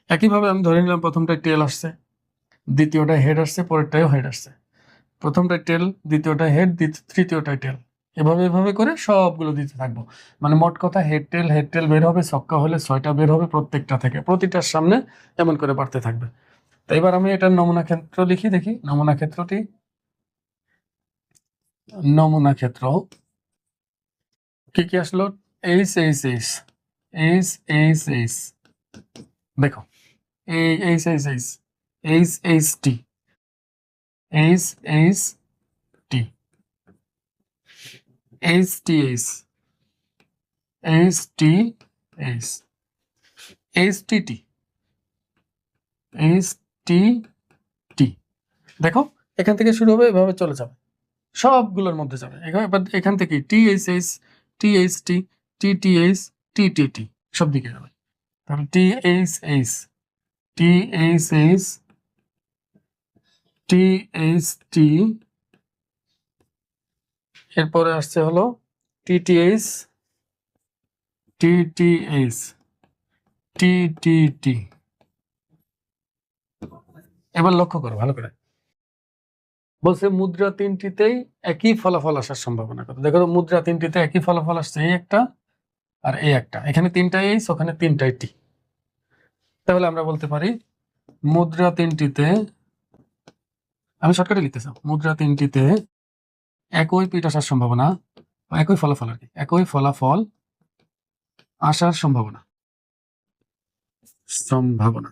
একইভাবে আমি ধরে নিলাম প্রথমটায় টেল আসছে, দ্বিতীয়টায় হেড আসছে, পরেরটাও হেড আসছে, প্রথমটায় টেল, দ্বিতীয়টায় হেড, তৃতীয়টায় টেল, এভাবে এভাবে করে সবগুলো দিতে থাকবো। মানে মোট কথা হেড টেল বের হবে, ছক্কা হলে 6টা বের হবে প্রত্যেকটা থেকে, প্রতিটার সামনে এমন করে বাড়তে থাকবে। তো এবার আমি এটার নমুনা ক্ষেত্র লিখি, দেখি নমুনা ক্ষেত্রটি, নমুনা ক্ষেত্র কি কি আসলো, H H H, H H H, দেখো এই H H H, H H T, H H T, H T H, H T H, HTT, HTT। দেখো এখান থেকে শুরু হবে, এভাবে চলে যাবে, সবগুলোর মধ্যে যাবে। এবার এখান থেকে THH, THT, TTH, TTT সব দিকে যাবে। তাহলে THH, THH, THT, এরপরে আসছে হলো TTH, TTH, TTT। এবার লক্ষ্য করো ভালো করে, বলছে মুদ্রা তিনটিতেই একই ফলাফল আসার সম্ভাবনা কত। দেখো তো, মুদ্রা তিনটিতে একই ফলাফল আসছে, এই একটা আর এই একটা, এখানে তিনটাই এইচ, ওখানে তিনটাই টি। তাহলে আমরা বলতে পারি মুদ্রা তিনটিতে, আমি শর্টকাটে লিখতে চাই, মুদ্রা তিনটিতে একই পিট আসার সম্ভাবনা, একই ফলাফল আর কি, একই ফলাফল আসার সম্ভাবনা, সম্ভাবনা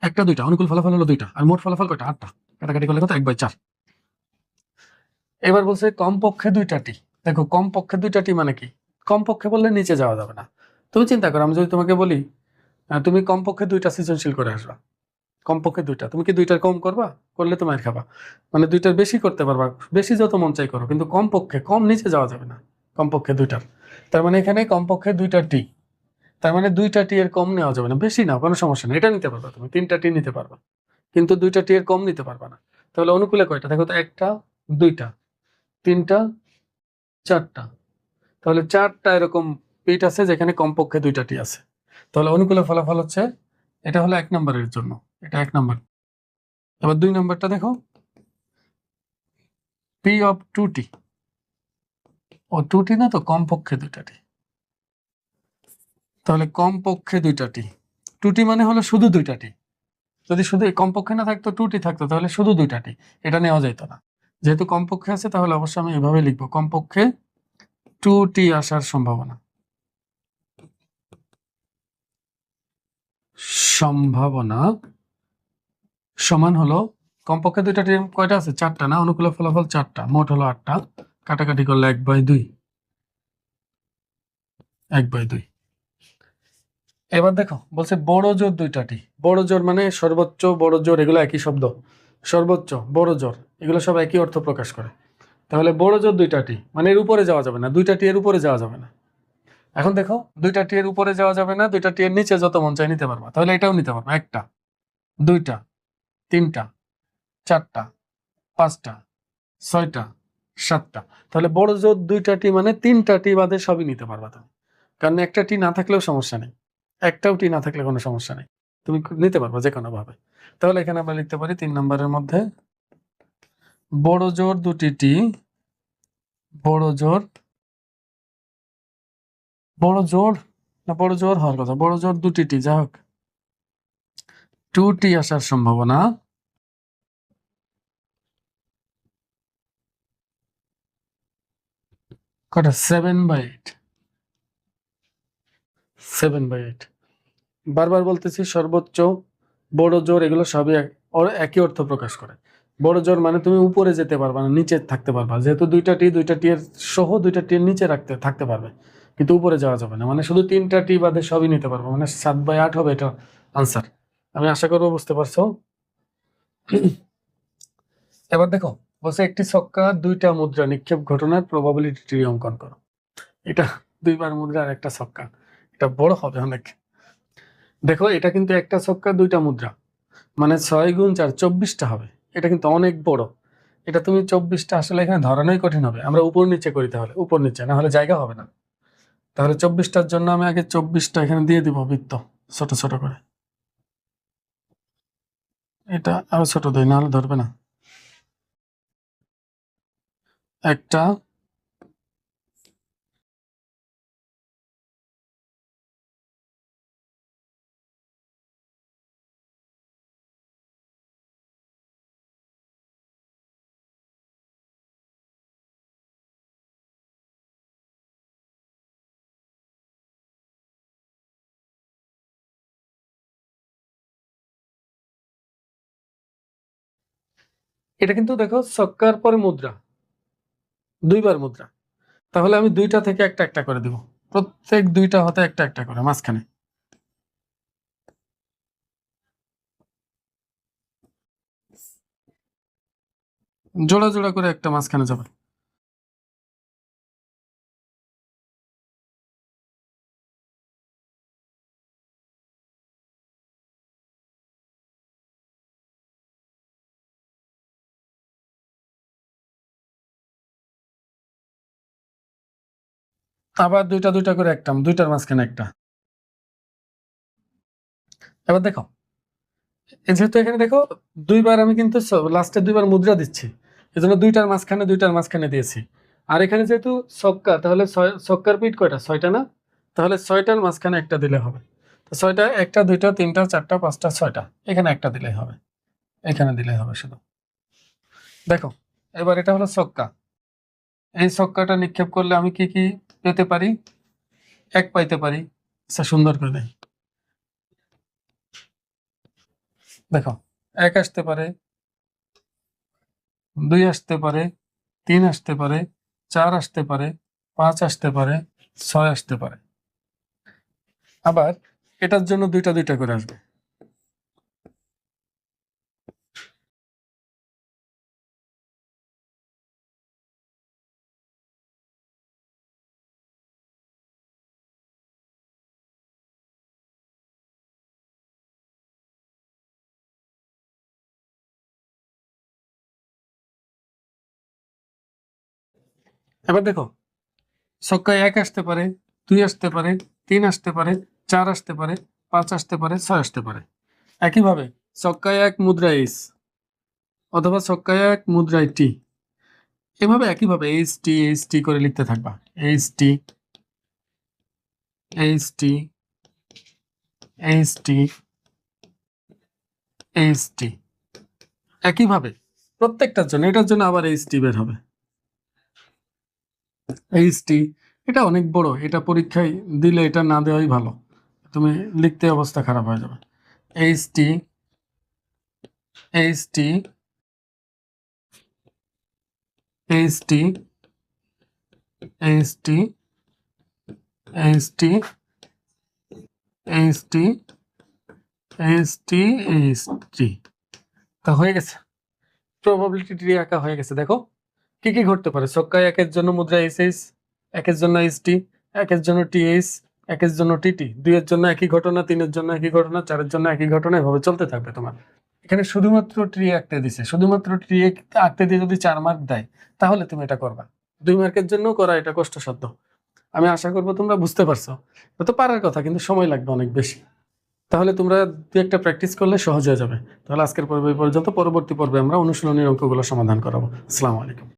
একটা দুইটা, অনুকূল ফলাফল হলো দুইটা, আর মোট ফলাফল কয়টা? 8টা, কাটাকাটি করলে কত? 1/4। এবার বলছে কমপক্ষে দুইটা টি। দেখো কমপক্ষে দুইটা টি মানে কি? কমপক্ষে বললে নিচে যাওয়া যাবে না। তুমি চিন্তা করো, আমি যদি তোমাকে বলি তুমি কমপক্ষে দুইটা সৃজনশীল করে আসবা, কমপক্ষে দুইটা, তুমি কি দুইটার কম করবা? করলে তো মার খাবা। মানে দুইটার বেশি করতে পারবা, বেশি যত মন চাই করো, কিন্তু কমপক্ষে, কম নিচে যাওয়া যাবে না, কমপক্ষে দুইটার। তার মানে এখানে কমপক্ষে দুইটা টি, তার মানে দুইটা টি এর কম নেওয়া যাবে না, বেশি নাও কোনো সমস্যা নেই, এটা নিতে পারবা, তুমি তিনটা টি নিতে পারবা, কিন্তু দুইটা টি এর কম নিতে পারবা না। তাহলে অনুকূলে কয়টা? দেখো তো, একটা, দুইটা, তিনটা, চারটা। তাহলে চারটা এরকম পিট আছে যেখানে কমপক্ষে দুইটা টি আছে। তাহলে অনুকূলে ফলাফল হচ্ছে, এটা হলো 1 নম্বরের জন্য, এটা 1 নম্বর। এবার 2 নম্বরটা দেখো, পি অফ 2টি, ও 2টি না তো, কমপক্ষে দুইটা টি। তাহলে কমপক্ষে দুইটা টি, 2টি মানে হলো শুধু দুইটা টি। যদি শুধু কমপক্ষে না থাকতো, 2টি থাকতো, তাহলে শুধু দুইটা টি, এটা নেওয়া যেত না। যেহেতু কমপক্ষে আছে, তাহলে অবশ্যই আমি এভাবে লিখবো, কমপক্ষে 2টি আসার সম্ভাবনা, সম্ভাবনা সমান হলো কমপক্ষে দুইটা টি কয়টা আছে? 4টা না, অনুকূল ফলাফল 4টা, মোট হলো 8টা, কাটাকাটি করলে 1/2, 1/2। এবার দেখো বলছে বড় জোর দুইটা টি। বড় জোর মানে সর্বোচ্চ, বড় জোর, এগুলো একই শব্দ, সর্বোচ্চ, বড় জোর, এগুলো সব একই অর্থ প্রকাশ করে। তাহলে বড় জোর দুইটা টি মানে এর উপরে যাওয়া যাবে না, দুইটা টি এর উপরে যাওয়া যাবে না। এখন দেখো, দুইটা টি এর উপরে যাওয়া যাবে না, দুইটা টি এর নিচে যত মন চাই নিতে পারবা। তাহলে এটাও নিতে পারবা, একটা, দুইটা, তিনটা, চারটা, পাঁচটা, ছয়টা, সাতটা। তাহলে বড় জোর দুইটা টি মানে তিনটা টি বাদে সবই নিতে পারবা তুমি, কারণ একটা টি না থাকলেও সমস্যা নেই, একটাও টি না থাকলে কোনো সমস্যা নেই, তুমি নিতে পারবা যে কোনো ভাবে। তাহলে এখানে আমরা লিখতে পারি 3 নম্বরের মধ্যে বড় জোর দুটি টি, বড় জোর, বড় জোর না বড় জোর হওয়ার কথা, বড় জোর দুটি টি, যাই হোক 2টি আসার সম্ভাবনা কটা? 7/8, 7/8। বারবার বলতেছি, সর্বোচ্চ, বড় জোর, এগুলো সবই একই অর্থ প্রকাশ করে। বড় জোর মানে তুমি উপরে যেতে পারবা না, নিচে থাকতে পারবা, যেহেতু দুইটা টি এর সহ দুইটা টি এর নিচে থাকতে পারবে, কিন্তু উপরে যাওয়া যাবে না। মানে শুধু তিনটা টি বাদে সবই নিতে পারবো, মানে 7/8 হবে এটা আনসার। আমি আশা করবো বুঝতে পারছো। এবার দেখো বলছে একটি ছক্কা দুইটা মুদ্রা নিক্ষেপ ঘটনার প্রবাবিলিটি অঙ্কন করো। এটা দুইবার মুদ্রা আর একটা ছক্কা, এটা বড় হবে অনেক। দেখো এটা কিন্তু একটা ছক্কা দুইটা মুদ্রা, মানে 6 গুণ 4, 24টা হবে। এটা কিন্তু অনেক বড়, এটা তুমি 24টা আসলে এখানে ধরানোই কঠিন হবে। আমরা উপর নিচে করি, তাহলে উপর নিচে না হলে জায়গা হবে না। তাহলে 24টার জন্য আমি আগে 24টা এখানে দিয়ে দিব বৃত্ত, ছোট ছোট করে। এটা আরো ছোট দেই, না হলে ধরবে না। একটা, এটা কিন্তু দেখো ছক্কার পরে মুদ্রা, দুইবার মুদ্রা, তাহলে আমি দুইটা থেকে একটা একটা করে দিব। প্রত্যেক দুইটা হতে একটা একটা করে মাঝখানে। জোড়া জোড়া করে একটা মাঝখানে যাবে। আবার দুইটা দুইটা করে একটা, দুইটার মাঝখানে একটা। এবার দেখো, যেহেতু এখানে দেখো দুইবার আমি কিন্তু লাস্টে দুইবার মুদ্রা দিচ্ছি, এজন্য দুইটার মাঝখানে দিয়েছি। আর এখানে যেহেতু ছক্কা, তাহলে ছক্কার পিঠ কয়টা? 6টা না? তাহলে 6টার মাঝখানে একটা দিলে হবে। তো 6টা, একটা দুইটা তিনটা চারটা পাঁচটা 6টা, এখানে একটা দিলেই হবে, এখানে দিলেই হবে শুধু। দেখো এবার এটা হলো ছক্কা। এই ছক্কাটা নিক্ষেপ করলে আমি কি কি পেতে পারি? এক পাইতে পারি। আচ্ছা, সুন্দর করে দেয়। দেখো, এক আসতে পারে, 2 আসতে পারে, 3 আসতে পারে, 4 আসতে পারে, 5 আসতে পারে, 6 আসতে পারে। আবার এটার জন্য দুইটা দুইটা করে আসবে। এবার দেখো, ছক্কায় 1 আসতে পারে, 2 আসতে পারে, 3 আসতে পারে, 4 আসতে পারে, 5 আসতে পারে, 6 আসতে পারে। একইভাবে ছক্কায় 1 মুদ্রায় এইচ, অথবা ছক্কায় 1 মুদ্রায় টি। এভাবে একইভাবে এইচ টি এইচ টি করে লিখতে থাকবা। H T H T H T H টি, একইভাবে প্রত্যেকটার জন্য। এটার জন্য আবার এইচ টি বের হবে। এইচ টি, এটা অনেক বড়, এটা পরীক্ষায় দিলে এটা না দেওয়াই ভালো, তুমি লিখতে অবস্থা খারাপ হয়ে যাবে। H T H T H T H T H T H T H T H টি। তা হয়ে গেছে, প্রবাবিলিটি ট্রি আঁকা হয়ে গেছে। দেখো কি কি ঘটতে পারে। ছক্কায় 1-এর জন্য মুদ্রা এইচ এইচ, 1-এর জন্য এইচ টি, 1-এর জন্য টি এইচ, 1-এর জন্য টি টি, 2-এর জন্য একই ঘটনা, 3-এর জন্য একই ঘটনা, 4-এর জন্য একই ঘটনা, এভাবে চলতে থাকবে তোমার। এখানে শুধুমাত্র ট্রি আঁকতে দিছে, শুধুমাত্র ট্রি আঁকতে দিয়ে যদি 4 মার্ক দেয়, তাহলে তুমি এটা করবা। 2 মার্কের জন্য করা এটা কষ্টসাধ্য। আমি আশা করবো তোমরা বুঝতে পারছো। তো পারার কথা, কিন্তু সময় লাগবে অনেক বেশি। তাহলে তোমরা 2-একটা প্র্যাকটিস করলে সহজ হয়ে যাবে। তাহলে আজকের পর্ব এই পর্যন্ত। পরবর্তী পর্বে আমরা অনুশীলনী অঙ্কগুলো সমাধান করাবো। আসসালামু আলাইকুম।